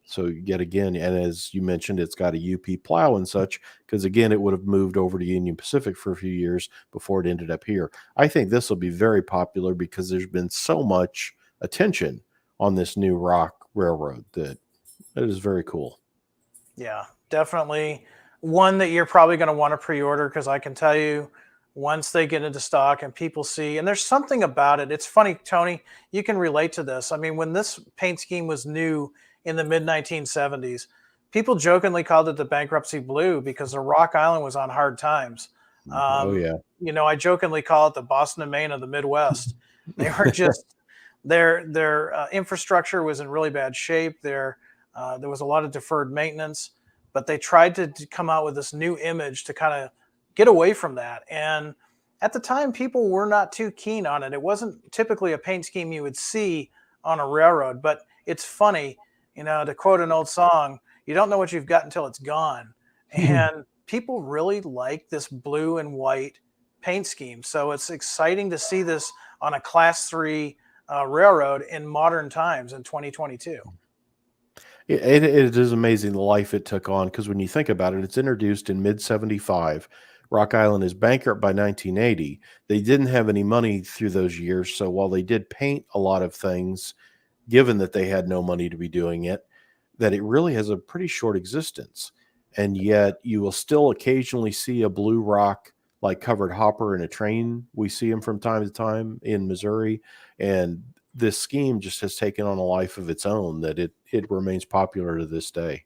So yet again, and as you mentioned, it's got a UP plow and such, because again, it would have moved over to Union Pacific for a few years before it ended up here. I think this will be very popular because there's been so much attention on this new rock railroad that it is very cool. Yeah, definitely one that you're probably going to want to pre-order, because I can tell you once they get into stock and people see, and there's something about it. It's funny, Tony, you can relate to this. I mean, when this paint scheme was new in the mid 1970s, people jokingly called it the bankruptcy blue because the Rock Island was on hard times. Oh yeah. You know, I jokingly call it the Boston and Maine of the Midwest. They were just their infrastructure was in really bad shape. There was a lot of deferred maintenance, but they tried to come out with this new image to kind of get away from that. And at the time, people were not too keen on it. It wasn't typically a paint scheme you would see on a railroad, but it's funny, you know, to quote an old song, you don't know what you've got until it's gone. And people really like this blue and white paint scheme. So it's exciting to see this on a class 3 railroad in modern times in 2022. It is amazing the life it took on, because when you think about it, it's introduced in mid-75. Rock Island is bankrupt by 1980. They didn't have any money through those years, so while they did paint a lot of things, given that they had no money to be doing it, that it really has a pretty short existence. And yet you will still occasionally see a blue rock like covered hopper in a train. We see them from time to time in Missouri, and this scheme just has taken on a life of its own, that it remains popular to this day.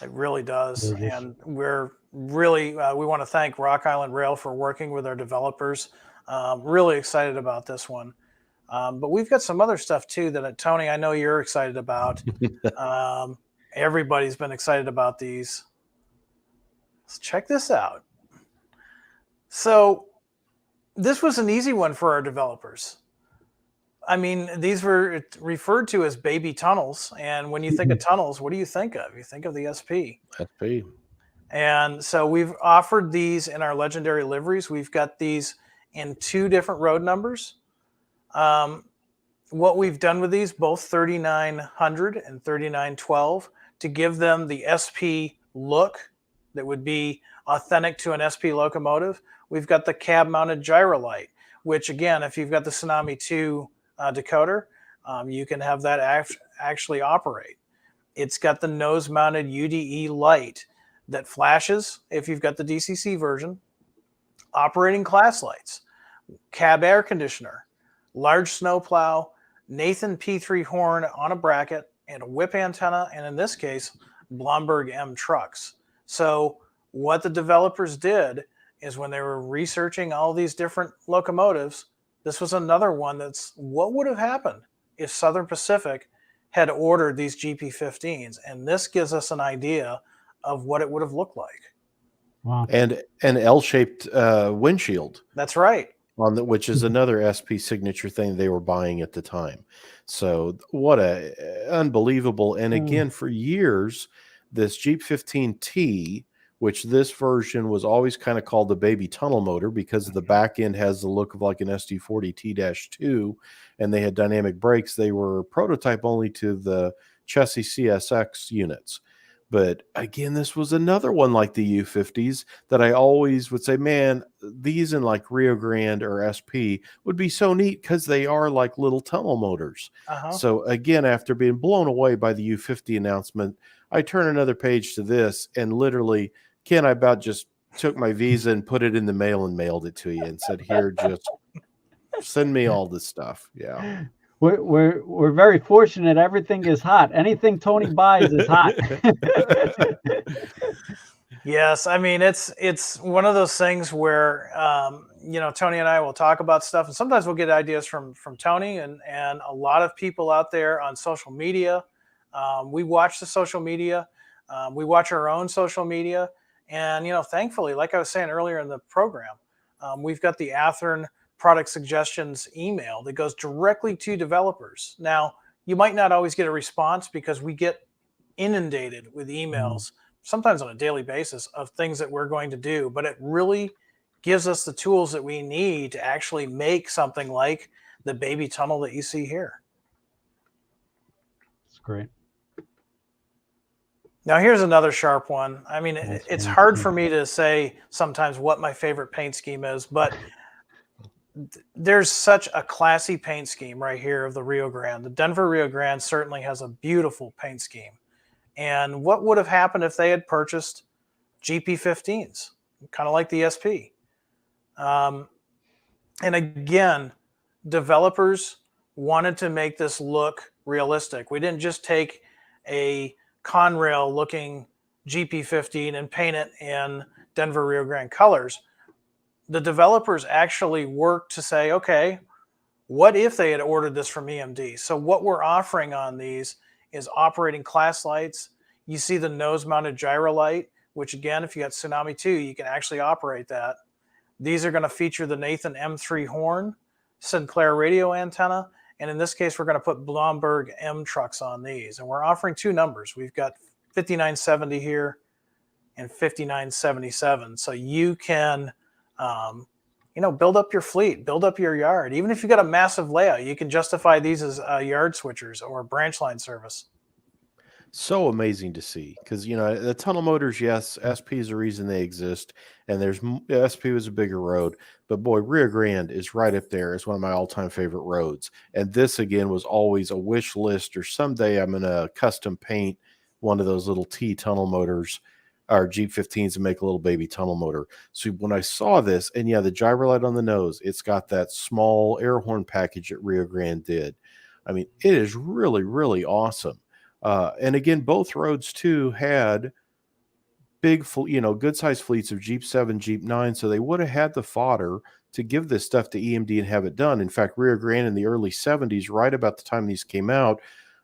It really does. And we're really, we want to thank Rock Island Rail for working with our developers. Really excited about this one. But we've got some other stuff too that, Tony, I know you're excited about. Everybody's been excited about these. Let's check this out. So this was an easy one for our developers. I mean, these were referred to as baby tunnels. And when you think of tunnels, what do you think of? You think of the SP. SP. And so we've offered these in our legendary liveries. We've got these in 2 different road numbers. What we've done with these, both 3900 and 3912, to give them the SP look that would be authentic to an SP locomotive. We've got the cab-mounted gyro light, which again, if you've got the Tsunami 2 decoder, you can have that actually operate. It's got the nose-mounted UDE light that flashes if you've got the DCC version, operating class lights, cab air conditioner, large snowplow, Nathan P3 horn on a bracket, and a whip antenna, and in this case, Blomberg M trucks. So what the developers did is when they were researching all these different locomotives, this was another one that's what would have happened if Southern Pacific had ordered these GP15s. And this gives us an idea of what it would have looked like. Wow. And an L-shaped windshield. That's right. Which is another SP signature thing they were buying at the time. So what a unbelievable. And again, for years, this Jeep 15T, which this version was always kind of called the baby tunnel motor because the back end has the look of like an SD40 T-2, and they had dynamic brakes. They were prototype only to the chassis CSX units. But again, this was another one like the U50s that I always would say, man, these in like Rio Grande or SP would be so neat because they are like little tunnel motors. So again, after being blown away by the U50 announcement, I turn another page to this, and literally, Ken, I about just took my Visa and put it in the mail and mailed it to you and said, here, just send me all this stuff. Yeah. We're very fortunate. Everything is hot. Anything Tony buys is hot. Yes, I mean it's one of those things where you know, Tony and I will talk about stuff, and sometimes we'll get ideas from Tony and a lot of people out there on social media. We watch the social media. We watch our own social media, and you know, thankfully, like I was saying earlier in the program, we've got the Athearn product suggestions email that goes directly to developers. Now, you might not always get a response because we get inundated with emails, sometimes on a daily basis, of things that we're going to do, but it really gives us the tools that we need to actually make something like the baby tunnel that you see here. That's great. Now, here's another sharp one. I mean, it's hard for me to say sometimes what my favorite paint scheme is, but there's such a classy paint scheme right here of the Rio Grande. The Denver Rio Grande certainly has a beautiful paint scheme. And what would have happened if they had purchased GP15s, kind of like the SP? And again, developers wanted to make this look realistic. We didn't just take a Conrail looking GP15 and paint it in Denver Rio Grande colors. The developers actually worked to say, okay, what if they had ordered this from EMD? So what we're offering on these is operating class lights. You see the nose mounted gyro light, which again, if you got Tsunami 2, you can actually operate that. These are going to feature the Nathan M3 horn, Sinclair radio antenna, and in this case, we're going to put Blomberg M trucks on these. And we're offering two numbers. We've got 5970 here and 5977. So you can, build up your fleet, build up your yard. Even if you got a massive layout, you can justify these as yard switchers or branch line service. So amazing to see, because the tunnel motors, yes, SP is the reason they exist, and SP was a bigger road, but boy, Rio Grande is right up there as one of my all-time favorite roads. And this again was always a wish list, or someday I'm gonna custom paint one of those little T tunnel motors, or G15s, and make a little baby tunnel motor. So when I saw this, and yeah, the gyro light on the nose, it's got that small air horn package that Rio Grande did. I mean, it is really, really awesome. And again, both roads too had big, good sized fleets of Jeep 7, Jeep 9. So they would have had the fodder to give this stuff to EMD and have it done. In fact, Rio Grande in the early 70s, right about the time these came out,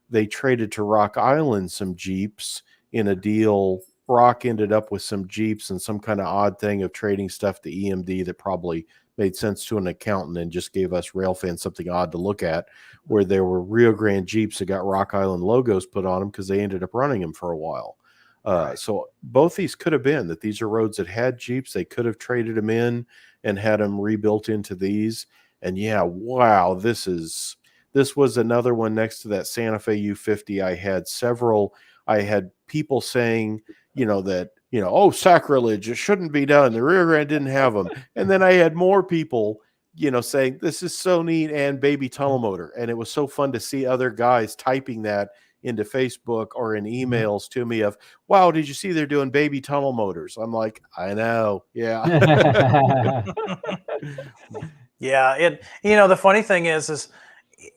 they traded to Rock Island some Jeeps in a deal. Rock ended up with some Jeeps and some kind of odd thing of trading stuff to EMD that probably made sense to an accountant and just gave us rail fans something odd to look at, where there were Rio Grande Jeeps that got Rock Island logos put on them because they ended up running them for a while. Right. So both these could have been that these are roads that had Jeeps. They could have traded them in and had them rebuilt into these. And yeah, wow, this was another one next to that Santa Fe U50. I had people saying, oh, sacrilege, it shouldn't be done. The Rio Grande didn't have them. And then I had more people, saying this is so neat and baby tunnel motor. And it was so fun to see other guys typing that into Facebook or in emails to me of, wow, did you see they're doing baby tunnel motors? I'm like, I know. Yeah. Yeah. The funny thing is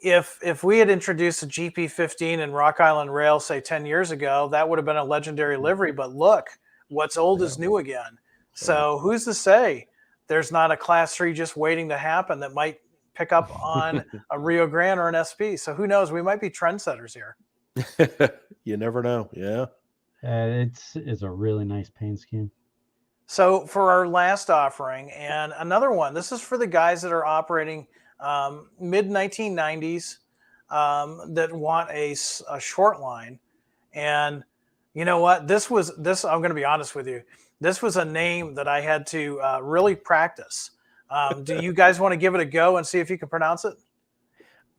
if we had introduced a GP15 and Rock Island Rail, say 10 years ago, that would have been a legendary livery. But look, what's old is new again. So who's to say there's not a class 3 just waiting to happen that might pick up on a Rio Grande or an SP? So who knows? We might be trendsetters here. You never know. Yeah. It's a really nice paint scheme. So for our last offering, and another one, this is for the guys that are operating mid 1990s that want a short line. And you know what? This I'm going to be honest with you. This was a name that I had to really practice. Do you guys want to give it a go and see if you can pronounce it?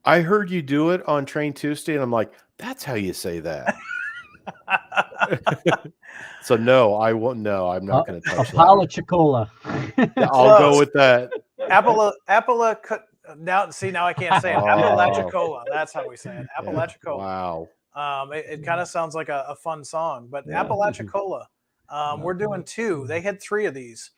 I heard you do it on Train Tuesday, and I'm like, that's how you say that. So no, I won't. No, I'm not going to touch Apalachicola. Yeah, I'll go with that. Now I can't say it. Apalachicola. That's how we say it. Apalachicola. Wow. It kind of sounds like a fun song, but yeah. Apalachicola. We're doing 2. They had 3 of these.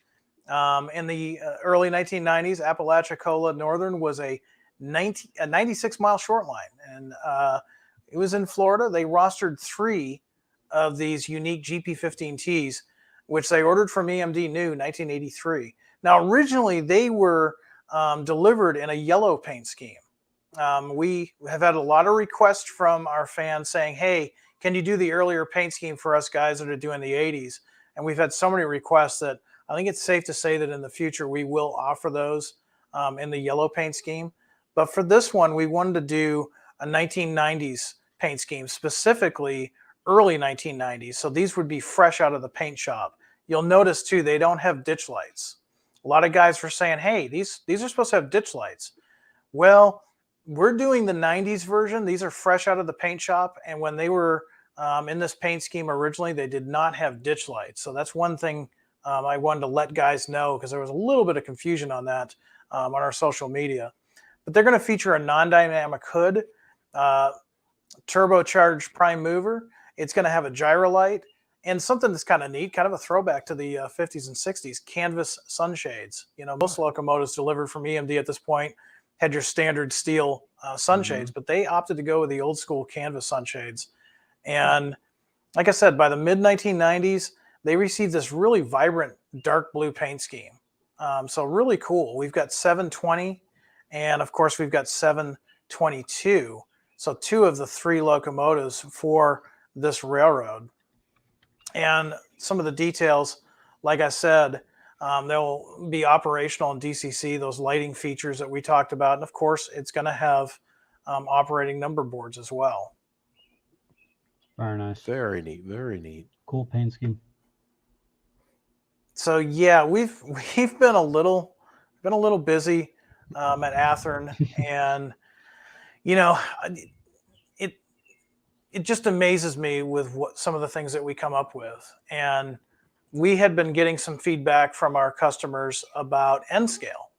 In the early 1990s, Apalachicola Northern was a 96-mile short line, and it was in Florida. They rostered 3 of these unique GP15Ts, which they ordered from EMD new 1983. Now, originally they were delivered in a yellow paint scheme. We have had a lot of requests from our fans saying, hey, can you do the earlier paint scheme for us guys that are doing the 80s? And we've had so many requests that I think it's safe to say that in the future we will offer those in the yellow paint scheme. But for this one, we wanted to do a 1990s paint scheme, specifically early 1990s. So these would be fresh out of the paint shop. You'll notice too, they don't have ditch lights. A lot of guys were saying, hey, these are supposed to have ditch lights. Well, we're doing the 90s version. These are fresh out of the paint shop. And when they were in this paint scheme originally, they did not have ditch lights. So that's one thing I wanted to let guys know, because there was a little bit of confusion on that on our social media. But they're going to feature a non-dynamic hood, turbocharged prime mover. It's going to have a gyro light. And something that's kind of neat, kind of a throwback to the 50s and 60s, canvas sunshades. You know, most locomotives delivered from EMD at this point had your standard steel sunshades, but they opted to go with the old school canvas sunshades. And like I said, by the mid 1990s, they received this really vibrant dark blue paint scheme. So really cool. We've got 720, and of course we've got 722. So 2 of the 3 locomotives for this railroad. And some of the details, like I said, they'll be operational in DCC, those lighting features that we talked about. And of course, it's going to have operating number boards as well. Very nice. Very neat. Very neat. Cool paint scheme. So yeah, we've been a little busy at Athearn, and you know, it just amazes me with what some of the things that we come up with. And we had been getting some feedback from our customers about N scale.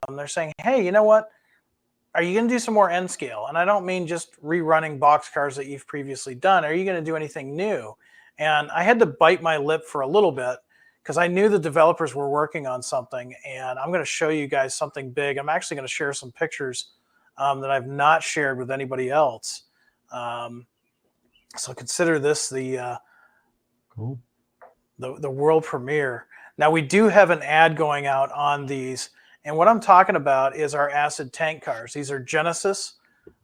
They're saying, hey, you know what? Are you going to do some more N scale? And I don't mean just rerunning boxcars that you've previously done. Are you going to do anything new? And I had to bite my lip for a little bit because I knew the developers were working on something. And I'm going to show you guys something big. I'm actually going to share some pictures that I've not shared with anybody else. So consider this the cool. The world premiere. Now we do have an ad going out on these, and what I'm talking about is our acid tank cars. These are Genesis,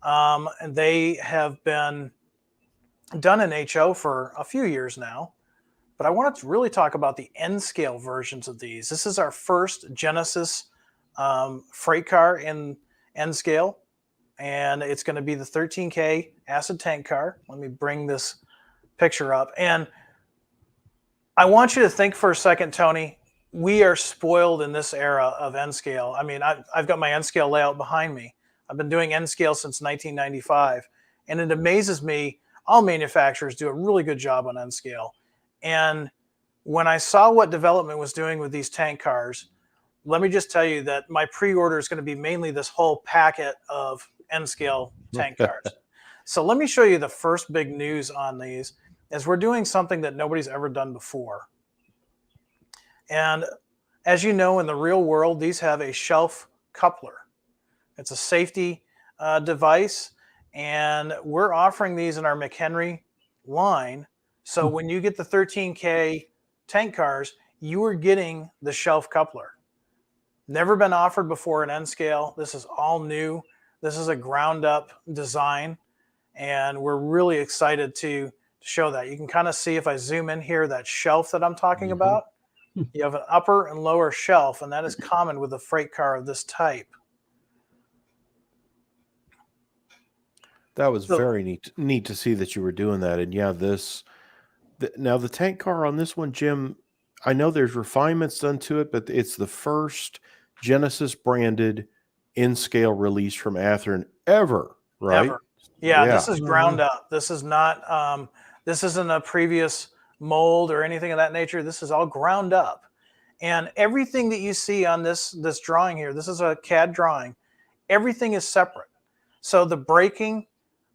and they have been done in HO for a few years now. But I want to really talk about the N scale versions of these. This is our first Genesis freight car in N scale. And it's going to be the 13K acid tank car. Let me bring this picture up. And I want you to think for a second, Tony, we are spoiled in this era of N scale. I mean, I've got my N scale layout behind me. I've been doing N scale since 1995. And it amazes me, all manufacturers do a really good job on N scale. And when I saw what development was doing with these tank cars, let me just tell you that my pre-order is going to be mainly this whole packet of N-scale tank cars. So let me show you the first big news on these, is we're doing something that nobody's ever done before. And as you know, in the real world, these have a shelf coupler. It's a safety device, and we're offering these in our McHenry line. So when you get the 13K tank cars, you are getting the shelf coupler. Never been offered before in N scale. This is all new. This is a ground up design, and we're really excited to show that. You can kind of see, if I zoom in here, that shelf that I'm talking about. You have an upper and lower shelf, and that is common with a freight car of this type. That was very neat to see that you were doing that. And yeah, now the tank car on this one, Jim, I know there's refinements done to it, but it's the first Genesis branded in-scale release from Athearn ever, right? Ever. Yeah, this is ground up. This is not, this isn't a previous mold or anything of that nature. This is all ground up. And everything that you see on this drawing here, this is a CAD drawing, everything is separate. So the braking,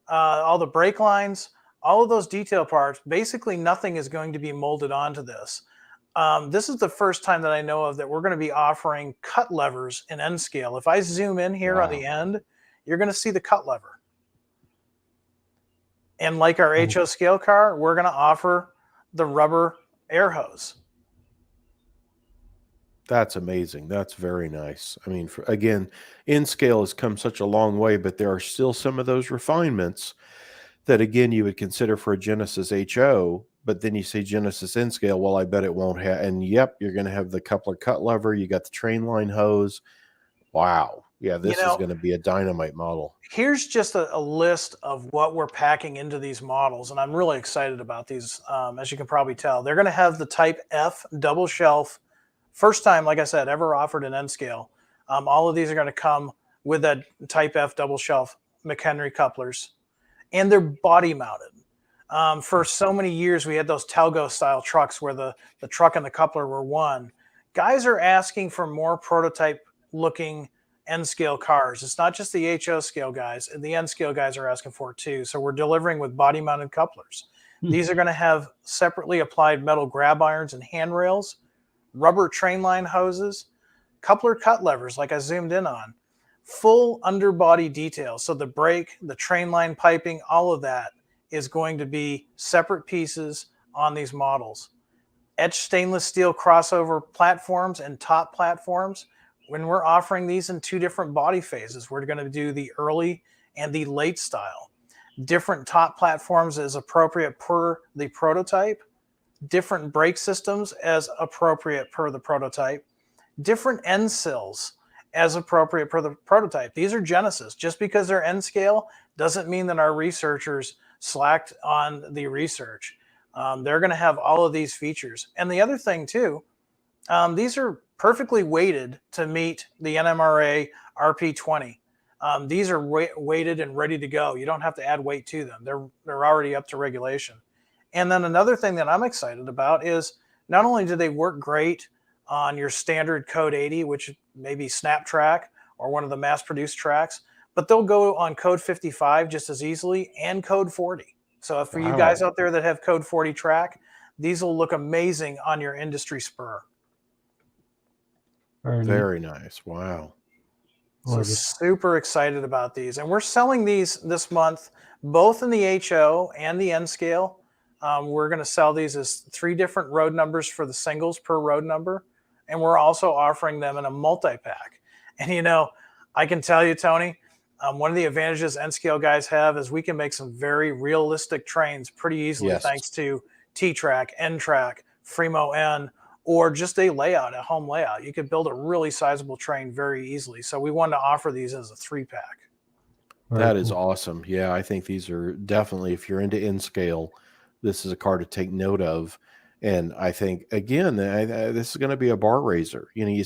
all the brake lines, all of those detail parts, basically nothing is going to be molded onto this. This is the first time that I know of that we're going to be offering cut levers in N scale. If I zoom in here on the end, you're going to see the cut lever. And like our HO scale car, we're going to offer the rubber air hose. That's amazing. That's very nice. I mean, again, in scale has come such a long way, but there are still some of those refinements that, again, you would consider for a Genesis HO, but then you see Genesis in scale. Well, I bet it won't have. And yep, you're going to have the coupler cut lever. You got the train line hose. Wow. Yeah, this is going to be a dynamite model. Here's just a list of what we're packing into these models, and I'm really excited about these. As you can probably tell, they're going to have the Type F double shelf. First time, like I said, ever offered in N scale. All of these are going to come with that Type F double shelf McHenry couplers, and they're body mounted. For so many years, we had those Talgo style trucks where the truck and the coupler were one. Guys are asking for more prototype looking N scale cars. It's not just the HO scale guys, and the N scale guys are asking for it too. So we're delivering with body mounted couplers. These are going to have separately applied metal grab irons and handrails, rubber train line hoses, coupler cut levers like I zoomed in on, full underbody details. So the brake, the train line piping, all of that is going to be separate pieces on these models. Etched stainless steel crossover platforms and top platforms. When we're offering these in 2 different body phases, we're going to do the early and the late style. Different top platforms as appropriate per the prototype, different brake systems as appropriate per the prototype, different end sills as appropriate per the prototype. These are Genesis. Just because they're end scale doesn't mean that our researchers slacked on the research. They're going to have all of these features. And the other thing too, these are perfectly weighted to meet the NMRA RP20. These are weighted and ready to go. You don't have to add weight to them. They're already up to regulation. And then another thing that I'm excited about is not only do they work great on your standard code 80, which may be SnapTrack or one of the mass-produced tracks, but they'll go on code 55 just as easily, and code 40. So for you guys out there that have code 40 track, these will look amazing on your industry spur. Very nice. Wow. So super excited about these. And we're selling these this month, both in the HO and the N scale. We're going to sell these as 3 different road numbers for the singles per road number. And we're also offering them in a multi-pack. And, you know, I can tell you, Tony, one of the advantages N scale guys have is we can make some very realistic trains pretty easily, thanks to T-Track, N-Track, Fremo N, or just a layout, a home layout. You could build a really sizable train very easily. So we wanted to offer these as a 3-pack. That is awesome. Yeah, I think these are definitely, if you're into N scale, this is a car to take note of. And I think, again, this is going to be a bar raiser. You know,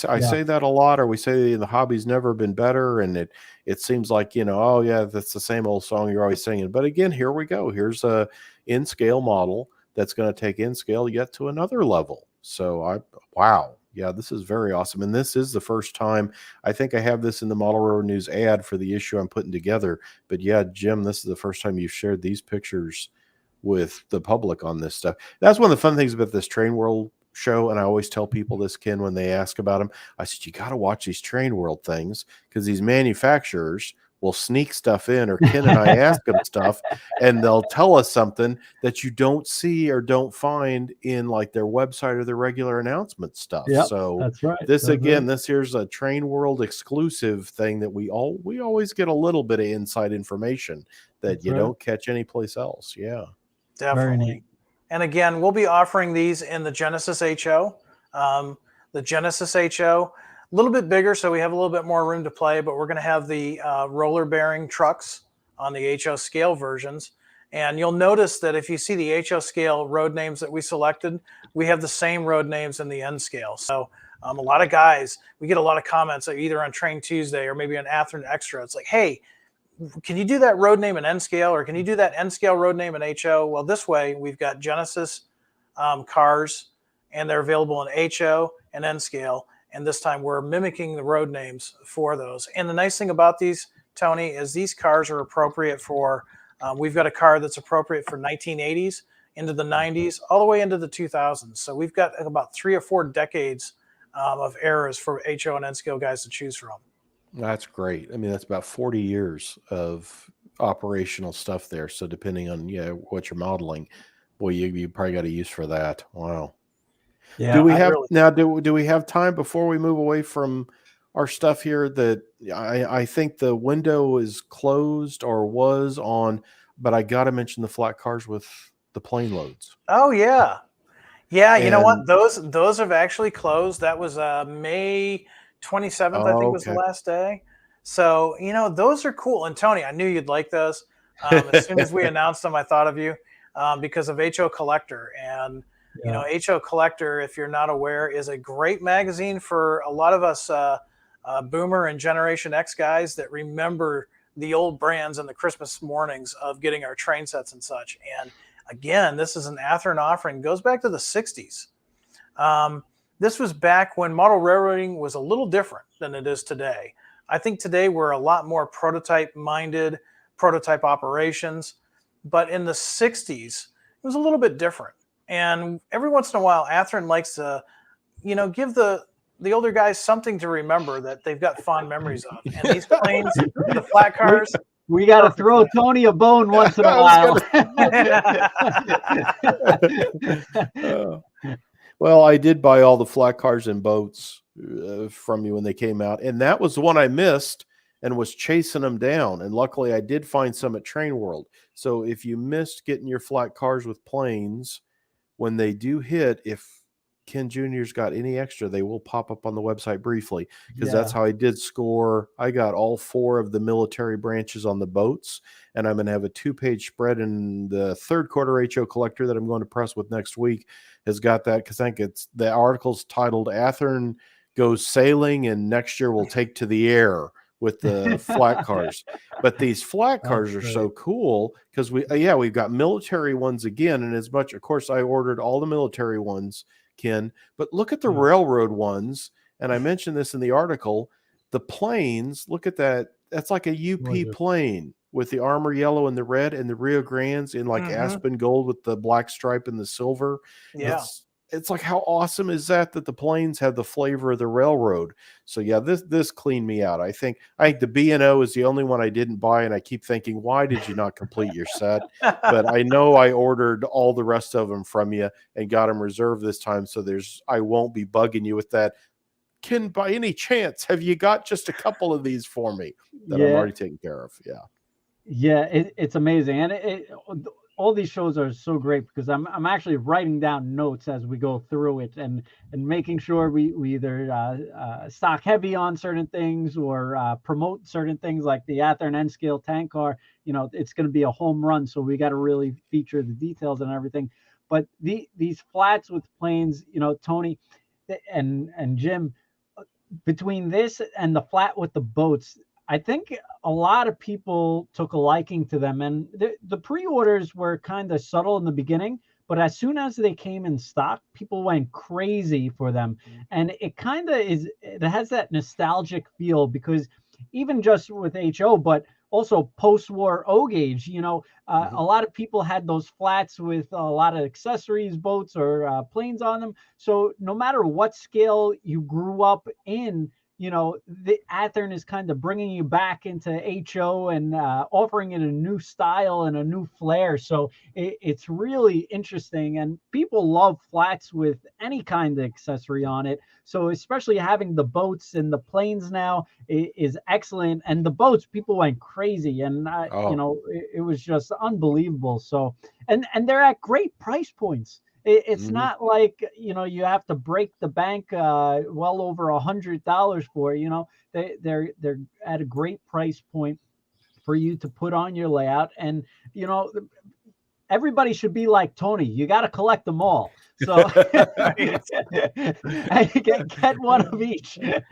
I say that a lot, or we say the hobby's never been better. And it seems like, you know, oh yeah, that's the same old song you're always singing. But again, here we go. Here's a N scale model that's going to take N scale yet to another level. So wow. Yeah, this is very awesome. And this is the first time, I think I have this in the Model Railroad News ad for the issue I'm putting together. But yeah, Jim, this is the first time you've shared these pictures with the public on this stuff. That's one of the fun things about this Train World show. And I always tell people this, Ken, when they ask about them, I said, you got to watch these Train World things, because these manufacturers will sneak stuff in, or Ken and I ask them stuff, and they'll tell us something that you don't see or don't find in like their website or their regular announcement stuff. So that's right. This here's a Train World exclusive thing that we always get a little bit of inside information that you don't catch anyplace else. Yeah, definitely. And again, we'll be offering these in the Genesis HO. The Genesis HO, a little bit bigger, so we have a little bit more room to play, but we're going to have the roller bearing trucks on the HO scale versions. And you'll notice that if you see the HO scale road names that we selected, we have the same road names in the N scale. So a lot of guys, we get a lot of comments either on Train Tuesday or maybe on Athearn Extra. It's like, hey, can you do that road name in N scale, or can you do that N scale road name in HO? Well, this way we've got Genesis cars, and they're available in HO and N scale. And this time we're mimicking the road names for those. And the nice thing about these, Tony, is these cars are appropriate for, we've got a car that's appropriate for 1980s into the 90s, all the way into the 2000s. So we've got about 3 or 4 decades of eras for HO and N scale guys to choose from. That's great. I mean, that's about 40 years of operational stuff there. So depending on what you're modeling, boy, you probably got a use for that. Wow. Yeah, do we have do we have time before we move away from our stuff here? That I think the window is closed, or was on, but I got to mention the flat cars with the plane loads. Oh yeah, you know what? Those have actually closed. That was May 27th, I think was the last day. So you know, those are cool. And Tony, I knew you'd like those. As soon as we announced them, I thought of you because of HO Collector. And you know, HO Collector, if you're not aware, is a great magazine for a lot of us Boomer and Generation X guys that remember the old brands and the Christmas mornings of getting our train sets and such. And again, this is an Athearn offering, goes back to the 60s. This was back when model railroading was a little different than it is today. I think today we're a lot more prototype-minded, prototype operations. but in the 60s, it was a little bit different. And every once in a while, Athearn likes to, give the older guys something to remember that they've got fond memories of. And these planes, the flat cars, we got to throw Tony a bone once in a while. Well, I did buy all the flat cars and boats from you when they came out, and that was the one I missed and was chasing them down. And luckily, I did find some at Train World. So if you missed getting your flat cars with planes, when they do hit, if Ken Jr.'s got any extra, they will pop up on the website briefly, because that's how I did score. I got all 4 of the military branches on the boats, and I'm going to have a 2-page spread in the third quarter HO collector that I'm going to press with next week. Has got that, because I think it's the article's titled "Athearn Goes Sailing and Next Year We'll Take to the Air" with the flat cars. But these flat cars are so cool, because we've got military ones again, and as much, of course, I ordered all the military ones, Ken, but look at the railroad ones. And I mentioned this in the article, the planes, look at that. That's like a UP plane with the armor yellow and the red, and the Rio Grandes in like aspen gold with the black stripe and the silver. Yeah. It's like, how awesome is that the planes have the flavor of the railroad? So yeah, this cleaned me out. I think the B&O is the only one I didn't buy, and I keep thinking, why did you not complete your set? But I know I ordered all the rest of them from you and got them reserved this time, so I won't be bugging you with that. Ken, by any chance, have you got just a couple of these for me that I'm already taking care of? Yeah, it's amazing, and all these shows are so great because I'm actually writing down notes as we go through it, and making sure we either stock heavy on certain things or promote certain things, like the Athearn N scale tank car. It's going to be a home run, so we got to really feature the details and everything. But these flats with planes, Tony and Jim, between this and the flat with the boats, I think a lot of people took a liking to them, and the pre-orders were kind of subtle in the beginning, but as soon as they came in stock, people went crazy for them. And it has that nostalgic feel, because even just with HO, but also post-war O-gauge, a lot of people had those flats with a lot of accessories, boats or planes on them. So no matter what scale you grew up in, the Athearn is kind of bringing you back into HO and offering it a new style and a new flair. So it's really interesting, and people love flats with any kind of accessory on it. So especially having the boats and the planes now is excellent. And the boats, people went crazy, and it was just unbelievable. So and they're at great price points. It's not like, you have to break the bank well over $100 for it. They're at a great price point for you to put on your layout. And everybody should be like Tony. You got to collect them all. So get one of each. And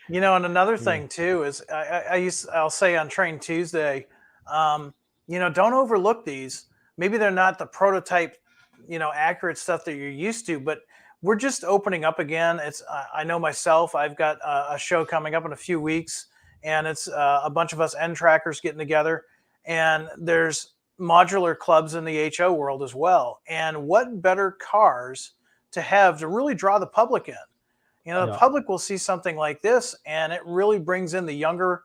another thing too is I'll say on Train Tuesday, don't overlook these. Maybe they're not the prototype, accurate stuff that you're used to, but we're just opening up again. I know myself, I've got a show coming up in a few weeks, and it's a bunch of us N trackers getting together, and there's modular clubs in the HO world as well. And what better cars to have to really draw the public in? The public will see something like this, and it really brings in the younger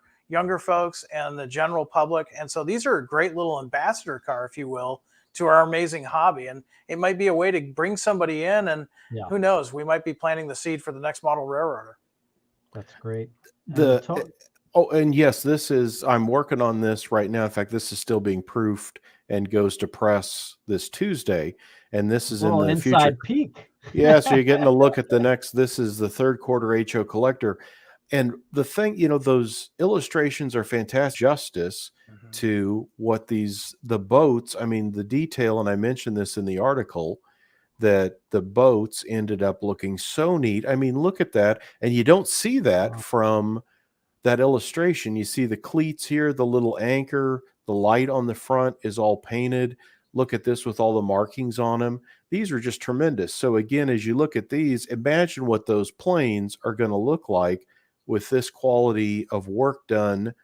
folks and the general public. And so these are a great little ambassador car, if you will, to our amazing hobby. And it might be a way to bring somebody in, and who knows, we might be planting the seed for the next model railroader. That's great. And yes, I'm working on this right now. In fact, this is still being proofed and goes to press this Tuesday. And this is in the inside future. peek. Yeah, so you're getting a look at this is the third quarter HO collector. And the thing, those illustrations are fantastic justice to what the boats, the detail, and I mentioned this in the article, that the boats ended up looking so neat. Look at that. And you don't see that from that illustration. You see the cleats here, the little anchor, the light on the front is all painted. Look at this with all the markings on them. These are just tremendous. So again, as you look at these, imagine what those planes are going to look like with this quality of work done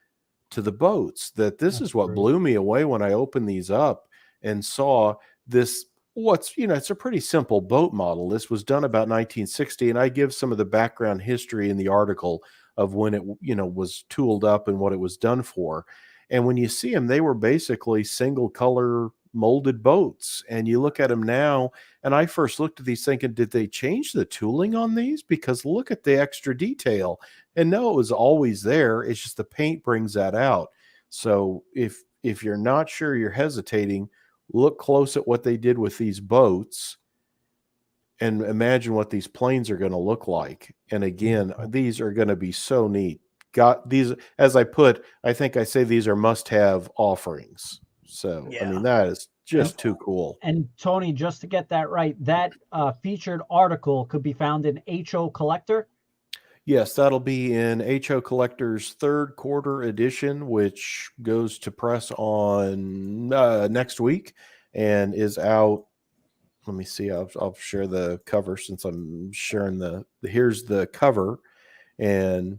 to the boats. That this is what blew me away when I opened these up and saw this. It's a pretty simple boat model. This was done about 1960, and I give some of the background history in the article of when it, was tooled up and what it was done for. And when you see them, they were basically single color molded boats. And you look at them now, and I first looked at these thinking, did they change the tooling on these? Because look at the extra detail. And no, it was always there. It's just the paint brings that out. So if you're not sure, you're hesitating, look close at what they did with these boats and imagine what these planes are going to look like. And again, these are going to be so neat. Got these, as I think I say these are must-have offerings. So, I mean, that is just too cool. And Tony, just to get that right, that featured article could be found in HO Collector. Yes, that'll be in HO Collector's third quarter edition, which goes to press on next week and is out. Let me see. I'll share the cover since I'm sharing here's the cover. And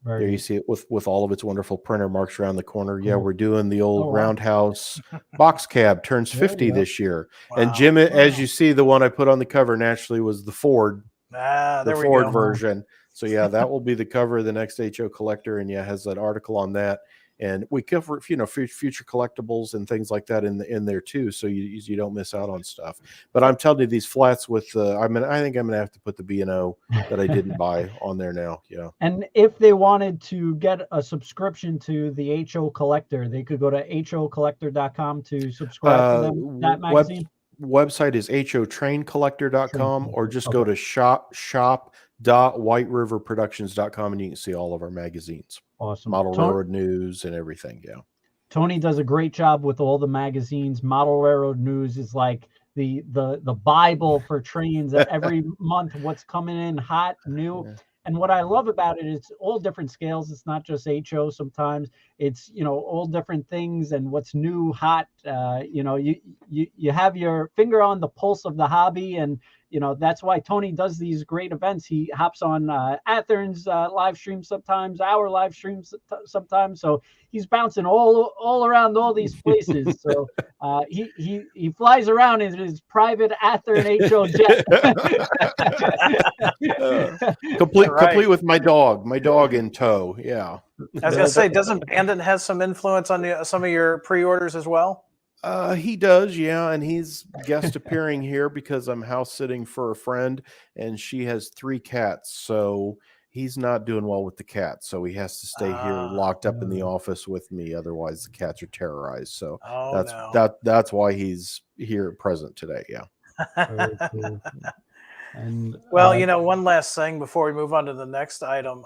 there you see it with all of its wonderful printer marks around the corner. Yeah, we're doing the old Roundhouse box cab turns 50 this year. Wow. And Jim, as you see, the one I put on the cover naturally was the Ford. The Ford version. So yeah, that will be the cover of the next HO Collector, and has that article on that. And we cover future collectibles and things like that in there too, so you don't miss out on stuff. But I'm telling you, these flats with I think I'm gonna have to put the B&O that I didn't buy on there now. Yeah. And if they wanted to get a subscription to the HO Collector, they could go to hocollector.com to subscribe to that magazine. Website is hotraincollector.com, or just go to shop.whiteriverproductions.com, and you can see all of our magazines. Awesome. Model Railroad News and everything. Yeah. Tony does a great job with all the magazines. Model Railroad News is like the Bible for trains. Every month, what's coming in hot, new. Yeah. And what I love about it, it's all different scales. It's not just HO. Sometimes it's, all different things and what's new, hot. You have your finger on the pulse of the hobby. And, that's why Tony does these great events. He hops on Athearn's live stream sometimes, our live streams sometimes. So he's bouncing all around all these places. So he flies around in his private Athearn HO jet. Complete with my dog in tow. Yeah. I was going to say, doesn't Bandit have some influence on some of your pre-orders as well? He does, yeah, and he's guest appearing here because I'm house sitting for a friend, and she has 3 cats, so he's not doing well with the cats, so he has to stay here locked up in the office with me. Otherwise, the cats are terrorized. So that's why he's here present today. Yeah. Very cool. And one last thing before we move on to the next item.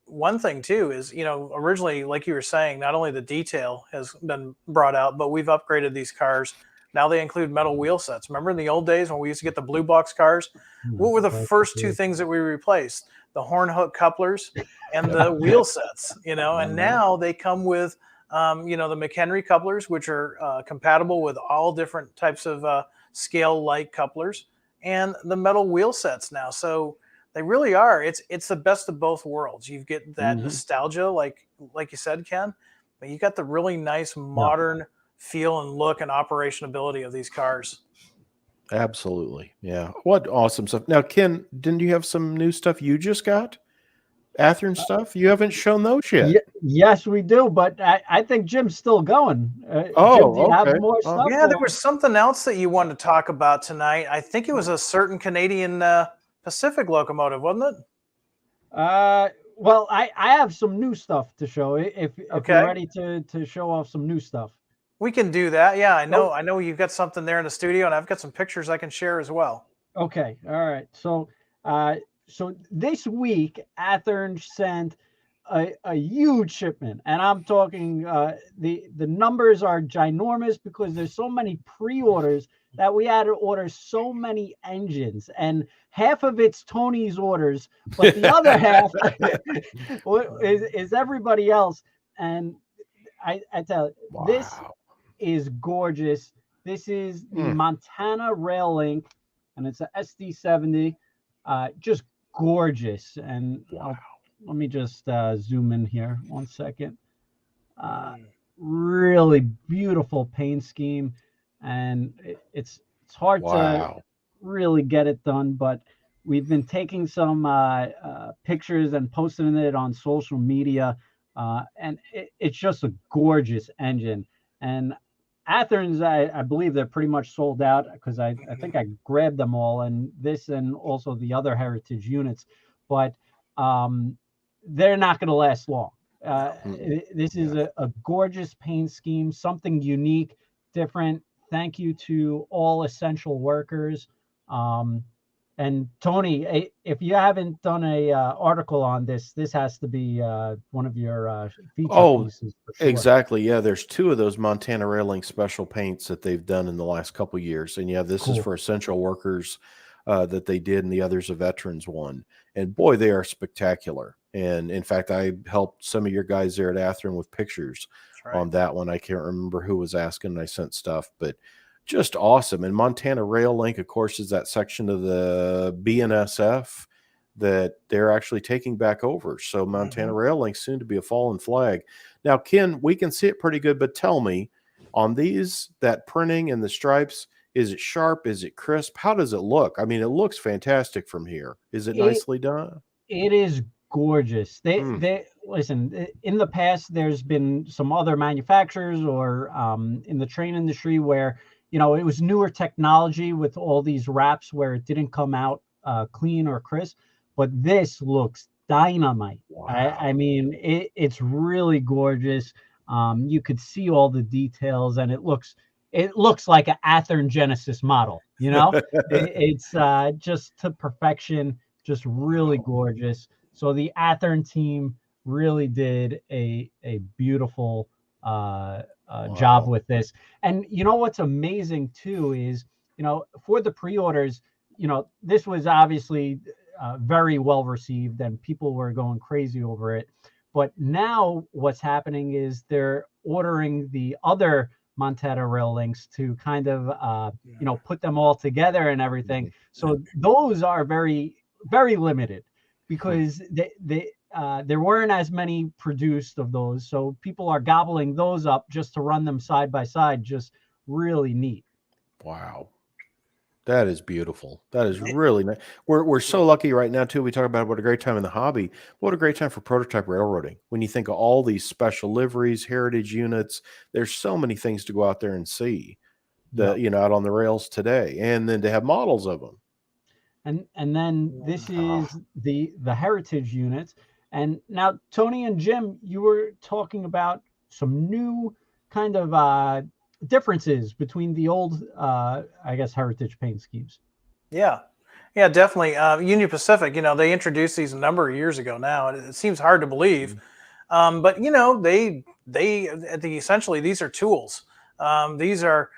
One thing too is, originally, like you were saying, not only the detail has been brought out, but we've upgraded these cars. Now they include metal wheel sets. Remember in the old days when we used to get the blue box cars? What were the first 2 things that we replaced? The horn hook couplers and the wheel sets, and now they come with, the McHenry couplers, which are compatible with all different types of scale-like couplers, and the metal wheel sets now. So they really are. It's the best of both worlds. You get that nostalgia, like you said, Ken, but you got the really nice modern feel and look and operationability of these cars. Absolutely. Yeah. What awesome stuff. Now, Ken, didn't you have some new stuff you just got? Athearn stuff? You haven't shown those yet. Yes, we do, but I think Jim's still going. Jim, do you have more stuff? Yeah, there was something else that you wanted to talk about tonight. I think it was a certain Canadian Pacific locomotive, wasn't it? Well, I have some new stuff to show. If you're ready to show off some new stuff. We can do that. Yeah, I know you've got something there in the studio, and I've got some pictures I can share as well. Okay. All right. So this week, Athearn sent a huge shipment, and I'm talking the numbers are ginormous because there's so many pre-orders that we had to order so many engines, and half of it's Tony's orders, but the other half is everybody else. And I tell you, this is gorgeous. This is the Montana Rail Link, and it's a SD70. Just gorgeous. And let me just zoom in here 1 second. Really beautiful paint scheme, and it's hard to Wow. really get it done, but we've been taking some pictures and posting it on social media, and it's just a gorgeous engine. And Athearn's, I believe they're pretty much sold out because I think I grabbed them all, and this and also the other Heritage units, but they're not going to last long. This is a gorgeous paint scheme, something unique, different. Thank you to all essential workers. And Tony, if you haven't done a article on this, this has to be one of your feature Oh, pieces for sure. exactly. Yeah, there's two of those Montana Railing special paints that they've done in the last couple years, and yeah, this is Cool. for essential workers that they did, and the other's a veterans one. And boy, they are spectacular. And in fact, I helped some of your guys there at Athearn with pictures on that one. I can't remember who was asking, and I sent stuff, but just awesome. And Montana Rail Link, of course, is that section of the BNSF that they're actually taking back over. So Montana Rail Link soon to be a fallen flag. Now, Ken, we can see it pretty good, but tell me, on these, that printing and the stripes, is it sharp? Is it crisp? How does it look? I mean, it looks fantastic from here. Is it nicely done? It is gorgeous. They listen. In the past, there's been some other manufacturers or in the train industry where it was newer technology with all these wraps where it didn't come out clean or crisp. But this looks dynamite. Wow. I mean, it's really gorgeous. You could see all the details, and it looks like an Athearn Genesis model. It's just to perfection. Just really gorgeous. So the Athearn team really did a beautiful job with this. And what's amazing too is for the pre-orders, this was obviously very well received and people were going crazy over it. But now what's happening is they're ordering the other Montana Rail links to kind of put them all together and everything. So those are very, very limited because there weren't as many produced of those. So people are gobbling those up just to run them side by side. Just really neat. Wow. That is beautiful. That is really nice. We're so lucky right now too. We talk about what a great time in the hobby. What a great time for prototype railroading. When you think of all these special liveries, heritage units, there's so many things to go out there and see out on the rails today, and then to have models of them. And then this is the heritage units. And now Tony and Jim, you were talking about some new kind of differences between the old I guess heritage paint schemes. Yeah definitely. Union Pacific, they introduced these a number of years ago now, and it seems hard to believe, but they essentially, these are tools. These are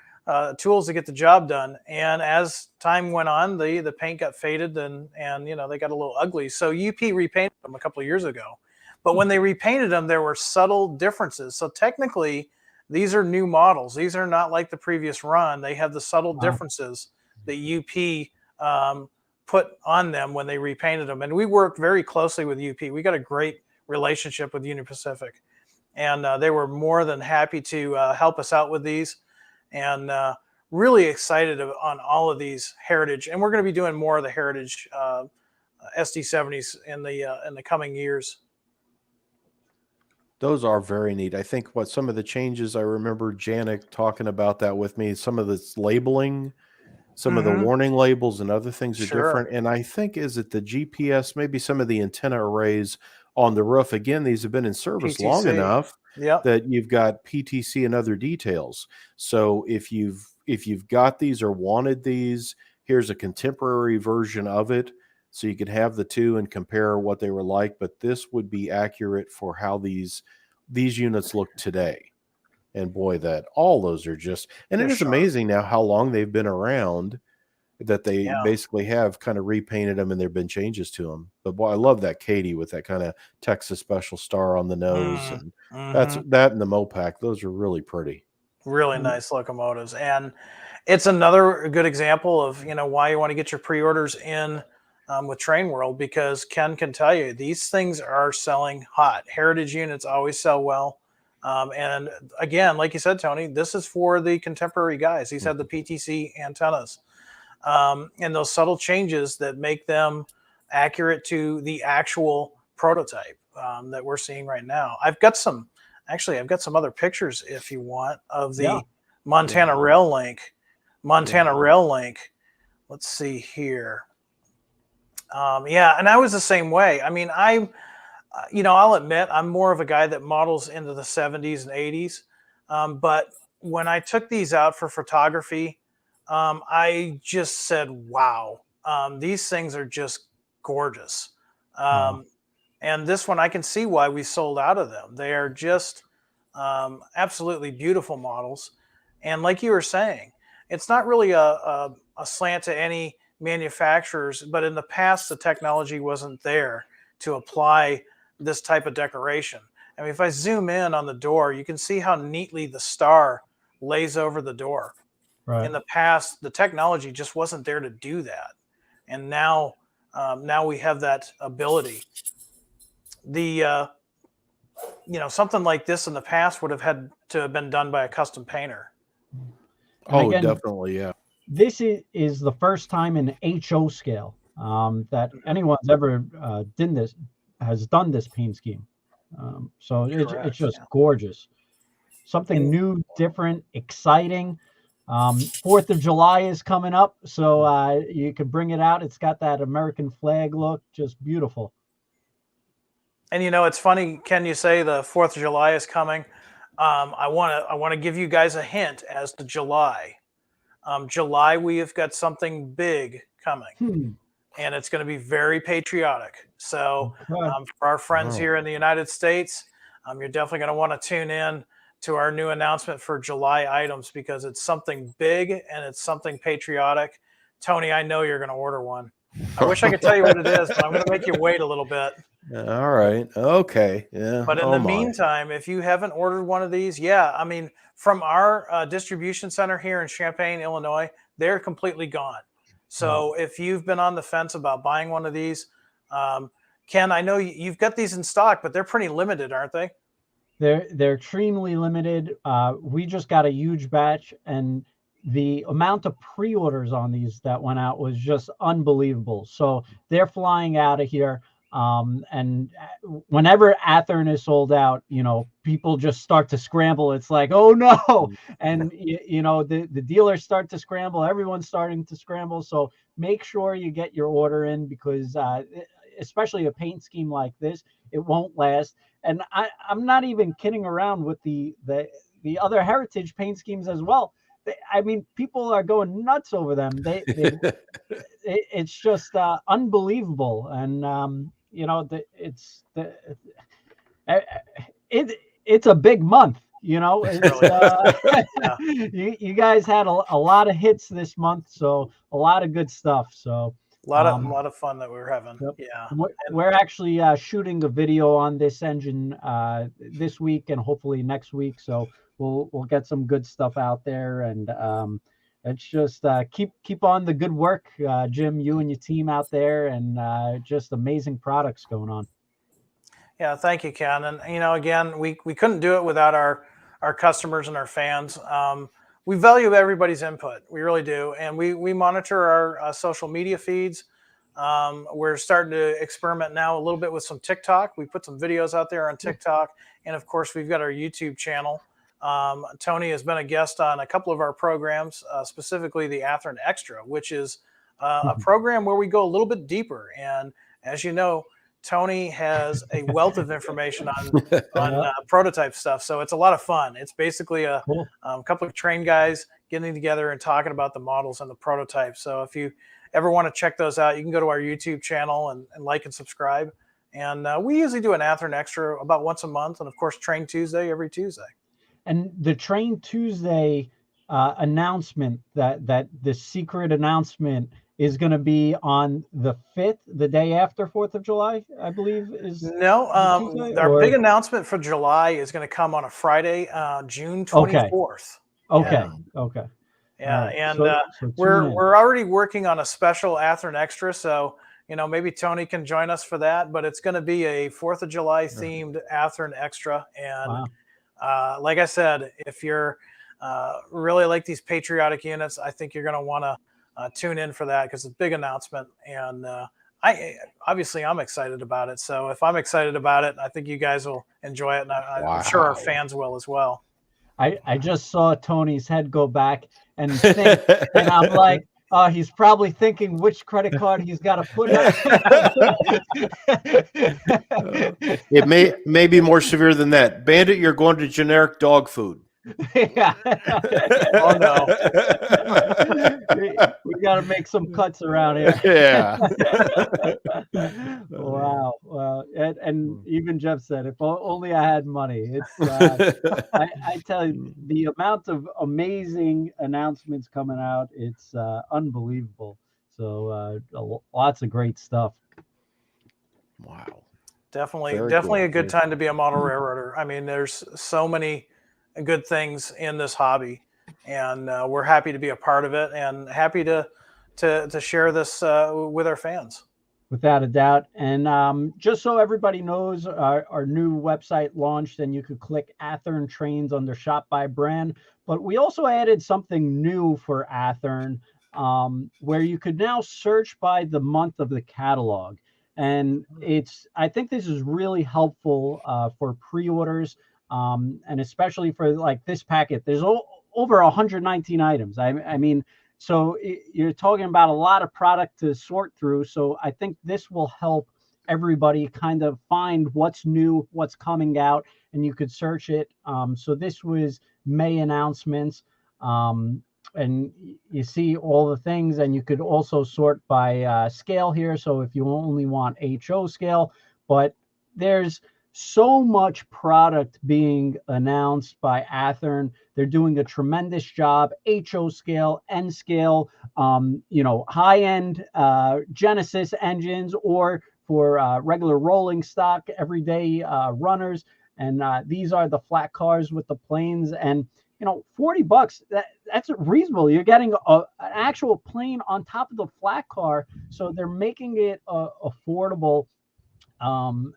tools to get the job done, and as time went on, the paint got faded and they got a little ugly, so UP repainted them a couple of years ago. But when they repainted them, there were subtle differences. So technically these are new models. These are not like the previous run. They have the subtle differences that UP put on them when they repainted them. And we worked very closely with UP. We got a great relationship with Union Pacific, and they were more than happy to help us out with these, and really excited on all of these heritage. And we're going to be doing more of the heritage SD70s in the coming years. Those are very neat. I think some of the changes, I remember Janik talking about that with me, some of this labeling, some of the warning labels and other things are different. And I think, is it the GPS, maybe some of the antenna arrays on the roof? Again, these have been in service PTC. long enough that you've got PTC and other details. So if you've got these or wanted these, here's a contemporary version of it, so you could have the two and compare what they were like. But this would be accurate for how these units look today. And boy, that all those are just, and it is amazing now how long they've been around, that they basically have kind of repainted them and there've been changes to them. But boy, I love that Katie with that kind of Texas special star on the nose, and that's that and the Mopac. Those are really pretty. Really nice locomotives. And it's another good example of why you want to get your pre-orders in with Train World, because Ken can tell you these things are selling hot. Heritage units always sell well. And again, like you said, Tony, this is for the contemporary guys. These have the PTC antennas, and those subtle changes that make them accurate to the actual prototype that we're seeing right now. I've got some other pictures if you want of the Montana Rail Link. Rail Link. Let's see here. And I was the same way. I mean, I'll admit I'm more of a guy that models into the 70s and 80s. But when I took these out for photography, I just said, wow, these things are just gorgeous. And this one, I can see why we sold out of them. They are just absolutely beautiful models. And like you were saying, it's not really a slant to any manufacturers, but in the past, the technology wasn't there to apply this type of decoration. I mean, if I zoom in on the door, you can see how neatly the star lays over the door. Right. In the past, the technology just wasn't there to do that. And now we have that ability. Something like this in the past would have had to have been done by a custom painter. And again, definitely, yeah. This is the first time in HO scale that anyone's ever has done this paint scheme. So it's just gorgeous. Something new, different, exciting. 4th of July is coming up, so you could bring it out. It's got that American flag look, just beautiful. And it's funny, Ken, you say the 4th of July is coming. I want to give you guys a hint as to July. July, we have got something big coming, and it's going to be very patriotic. So for our friends here in the United States, you're definitely going to want to tune in to our new announcement for July items, because it's something big and it's something patriotic. Tony, I know you're going to order one. I wish I could tell you what it is, but I'm going to make you wait a little bit. All right. Okay. Yeah. But in the meantime, if you haven't ordered one of these, I mean, from our distribution center here in Champaign, Illinois, they're completely gone. So if you've been on the fence about buying one of these, Ken, I know you've got these in stock, but they're pretty limited, aren't they? They're extremely limited. We just got a huge batch, and the amount of pre-orders on these that went out was just unbelievable. So they're flying out of here. And whenever Athearn is sold out, people just start to scramble. It's like, oh no. And the dealers start to scramble. Everyone's starting to scramble. So make sure you get your order in, because especially a paint scheme like this, it won't last. And I'm not even kidding around with the other heritage paint schemes as well. I mean, people are going nuts over them. It's just unbelievable. And it's a big month. You guys had a lot of hits this month, so a lot of good stuff. So a lot of fun that we were having. Yep. Yeah, we're actually shooting a video on this engine this week and hopefully next week. So we'll get some good stuff out there, and it's just keep on the good work, Jim, you and your team out there, and just amazing products going on. Yeah, thank you, Ken. And again, we couldn't do it without our customers and our fans. We value everybody's input. We really do. And we monitor our social media feeds. We're starting to experiment now a little bit with some TikTok. We put some videos out there on TikTok. And of course, we've got our YouTube channel. Tony has been a guest on a couple of our programs, specifically the Athearn Extra, which is a program where we go a little bit deeper. And as you know, Tony has a wealth of information on prototype stuff. So it's a lot of fun. It's basically a couple of trained guys getting together and talking about the models and the prototypes. So if you ever want to check those out, you can go to our YouTube channel and like and subscribe. And we usually do an Athearn Extra about once a month. And of course, Train Tuesday every Tuesday. And the Train Tuesday announcement, that the secret announcement is going to be on the 5th, the day after 4th of July, I believe. Our big announcement for July is going to come on a Friday, June 24th. Okay. Yeah, right. And so we're already working on a special Athearn Extra, so maybe Tony can join us for that. But it's going to be a 4th of July themed Athearn Extra, and Like I said, if you're really like these patriotic units, I think you're going to want to tune in for that, because it's a big announcement. And I'm excited about it. So if I'm excited about it, I think you guys will enjoy it, and I'm sure our fans will as well. I just saw Tony's head go back and think, and I'm like, he's probably thinking which credit card he's got to put in. It may be more severe than that. Bandit, you're going to generic dog food. Yeah. Oh no. We got to make some cuts around here. Yeah. Wow. Well, and even Jeff said, if only I had money. It's I tell you, the amount of amazing announcements coming out, it's unbelievable. So lots of great stuff. Wow. Definitely Very cool. cool. A good time to be a model railroader. I mean, there's so many good things in this hobby, and we're happy to be a part of it, and happy to share this with our fans. Without a doubt. And just so everybody knows, our new website launched, and you could click Athearn Trains under Shop by Brand. But we also added something new for Athearn, where you could now search by the month of the catalog. And I think this is really helpful for pre-orders, and especially for like this packet. There's over 119 items. I mean, so you're talking about a lot of product to sort through. So I think this will help everybody kind of find what's new, what's coming out, and you could search it. So this was May announcements, and you see all the things, and you could also sort by scale here. So if you only want HO scale, but there's so much product being announced by Athearn. They're doing a tremendous job. HO scale, N scale, high-end Genesis engines, or for regular rolling stock, everyday runners. And these are the flat cars with the planes. And $40, that's reasonable. You're getting an actual plane on top of the flat car. So they're making it affordable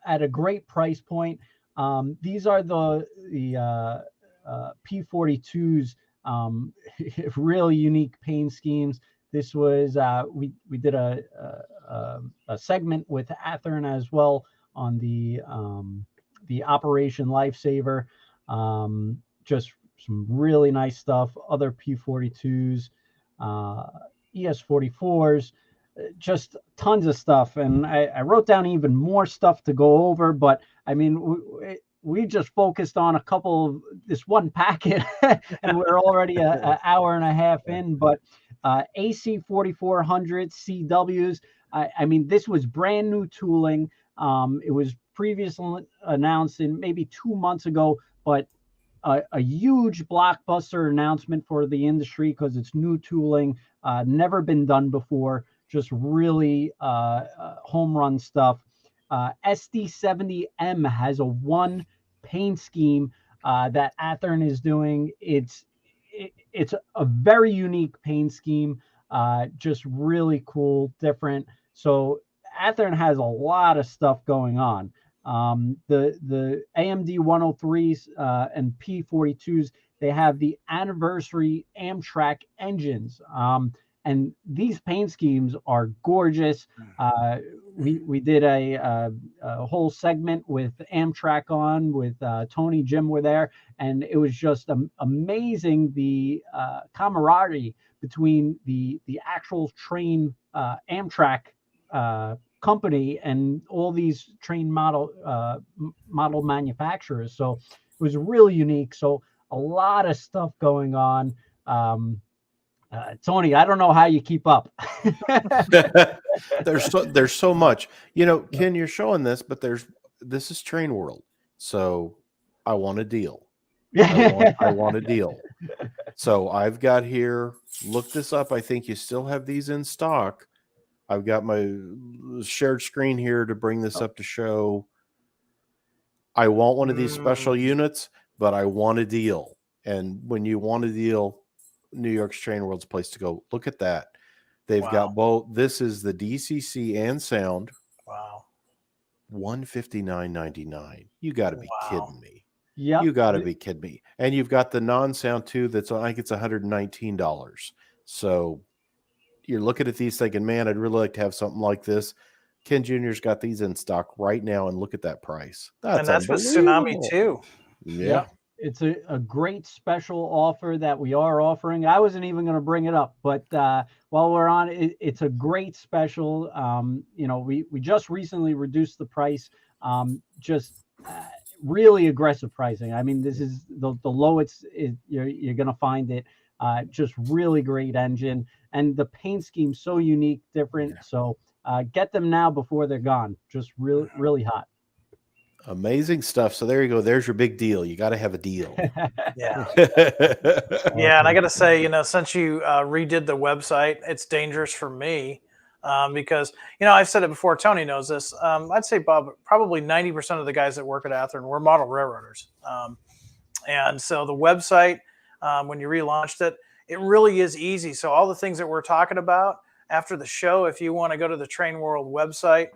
at a great price point. These are the P42s, really unique paint schemes. This was we did a segment with Athearn as well on the Operation Lifesaver. Just some really nice stuff. Other P42s, ES44s. Just tons of stuff, and I wrote down even more stuff to go over, but I mean we just focused on a couple of this one packet and we're already an hour and a half in. But AC 4400 CWs, I mean, this was brand new tooling. It was previously announced in maybe 2 months ago, but a huge blockbuster announcement for the industry because it's new tooling, never been done before. Just really home run stuff. SD70M has a one paint scheme that Athearn is doing. It's a very unique paint scheme, just really cool, different. So Athearn has a lot of stuff going on. The AMD 103s and P42s, they have the anniversary Amtrak engines. And these paint schemes are gorgeous. We did a whole segment with Amtrak on with Tony, Jim were there, and it was just amazing the camaraderie between the actual train Amtrak company and all these train model manufacturers. So it was really unique. So a lot of stuff going on. Tony, I don't know how you keep up. There's so much. Ken, you're showing this, but this is Train World. So I want a deal. I want a deal. So I've got here, look this up. I think you still have these in stock. I've got my shared screen here to bring this up to show. I want one of these special units, but I want a deal. And when you want a deal, New York's Train World's place to go. Look at that. They've got both. This is the DCC and sound. Wow. $159.99. You got to be kidding me. Yep. You got to be kidding me. And you've got the non-sound too. That's, I think it's $119. So you're looking at these thinking, man, I'd really like to have something like this. Ken Jr.'s got these in stock right now, and look at that price. That's with Tsunami too. Yeah. Yep. It's a great special offer that we are offering. I wasn't even going to bring it up, but while we're on it, it's a great special. You know, we just recently reduced the price. Just really aggressive pricing. I mean, this is the lowest you're going to find it. Just really great engine, and the paint scheme so unique, different. Yeah. So get them now before they're gone. Just really hot. Amazing stuff. So there you go. There's your big deal. You got to have a deal. Yeah. Yeah. And I got to say, you know, since you redid the website, it's dangerous for me because, you know, I've said it before. Tony knows this. I'd say, Bob, probably 90% of the guys that work at Athearn were model railroaders. And so the website, when you relaunched it, it really is easy. So all the things that we're talking about after the show, if you want to go to the Train World website,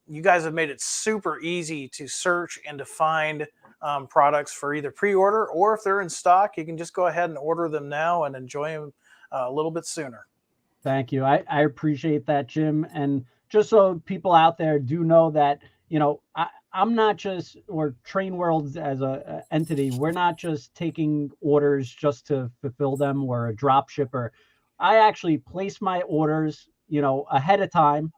you guys have made it super easy to search and to find products for either pre-order, or if they're in stock, you can just go ahead and order them now and enjoy them a little bit sooner. Thank you. I appreciate that, Jim. And just so people out there do know that, you know, I'm not just, or Train World as a entity, we're not just taking orders just to fulfill them. We're a drop shipper. I actually place my orders, you know, ahead of time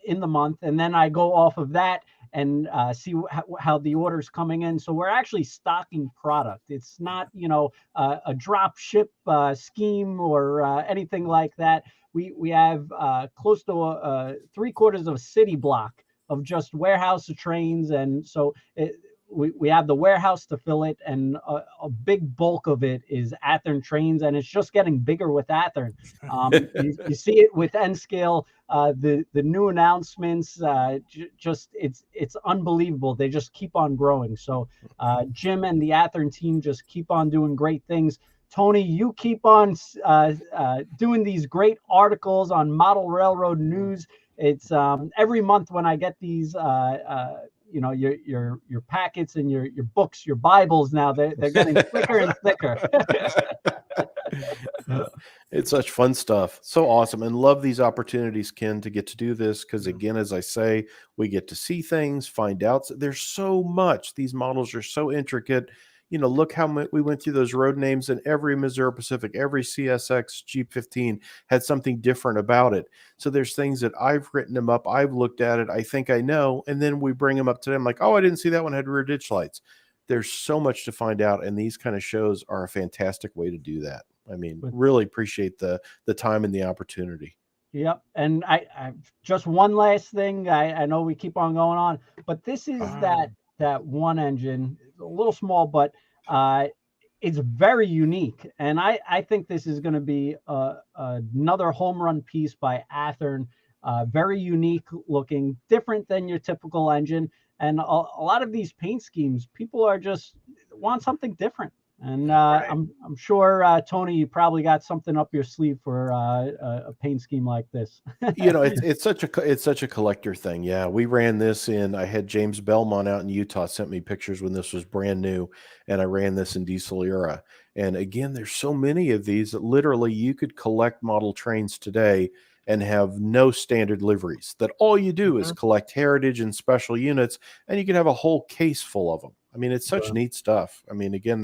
in the month, and then I go off of that and see how the order's coming in. So we're actually stocking product. It's not, you know, a drop ship scheme or anything like that. We have close to 3/4 of a city block of just warehouse of trains, and so we have the warehouse to fill it, and a big bulk of it is Athearn trains, and it's just getting bigger with Athearn. You see it with N-Scale, the new announcements, just it's unbelievable. They just keep on growing. So Jim and the Athearn team just keep on doing great things. Tony, you keep on doing these great articles on Model Railroad News. It's every month when I get these you know, your packets and your books, your Bibles, now they're getting thicker and thicker. It's such fun stuff. So awesome. And love these opportunities, Ken, to get to do this. Because again, as I say, we get to see things, find out. There's so much. These models are so intricate. You know, look how we went through those road names, and every Missouri Pacific, every CSX G15 had something different about it. So there's things that I've written them up, I've looked at it, I think I know, and then we bring them up to them like, oh, I didn't see that one had rear ditch lights. There's so much to find out, and these kind of shows are a fantastic way to do that. I mean, really appreciate the time and the opportunity. Yep. And I just one last thing. I know we keep on going on, but this is that one engine, a little small, but it's very unique. And I think this is going to be another home run piece by Athearn. Very unique looking, different than your typical engine. And a lot of these paint schemes, people are just want something different. And I'm sure, Tony, you probably got something up your sleeve for a paint scheme like this. You know, it's such a collector thing. Yeah, we ran this in. I had James Belmont out in Utah sent me pictures when this was brand new, and I ran this in diesel era. And again, there's so many of these that literally you could collect model trains today and have no standard liveries. That all you do is collect heritage and special units, and you can have a whole case full of them. I mean, it's such neat stuff. I mean, again,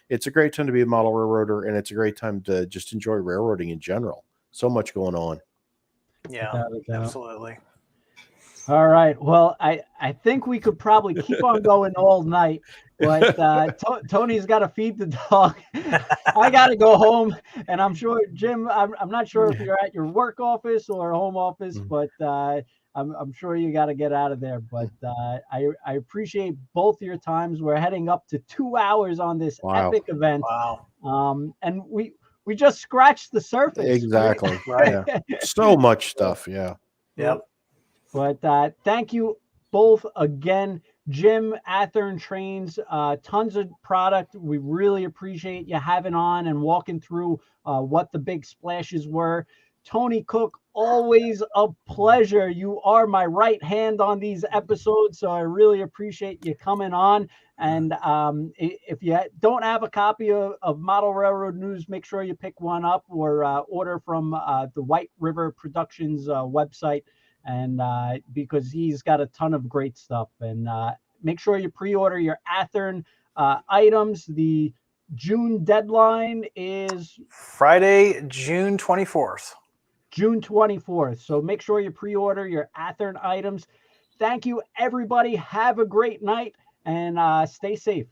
it's a great time to be a model railroader, and it's a great time to just enjoy railroading in general. So much going on. Yeah, absolutely. All right. Well, I think we could probably keep on going all night, but Tony's got to feed the dog. I got to go home, and I'm sure, Jim, I'm not sure if you're at your work office or home office, but I'm sure you got to get out of there. But I appreciate both your times. We're heading up to 2 hours on this epic event. Wow. And we just scratched the surface. Exactly. Right. Yeah. So much stuff. Yeah. Yep. But thank you both again, Jim, Athearn Trains, tons of product. We really appreciate you having on and walking through what the big splashes were. Tony Cook, always a pleasure. You are my right hand on these episodes, so I really appreciate you coming on. And if you don't have a copy of Model Railroad News, make sure you pick one up or order from the White River Productions website, and because he's got a ton of great stuff. And make sure you pre-order your Athearn items. The June deadline is Friday, June 24th. June 24th. So make sure you pre-order your Athearn items. Thank you, everybody. Have a great night and stay safe.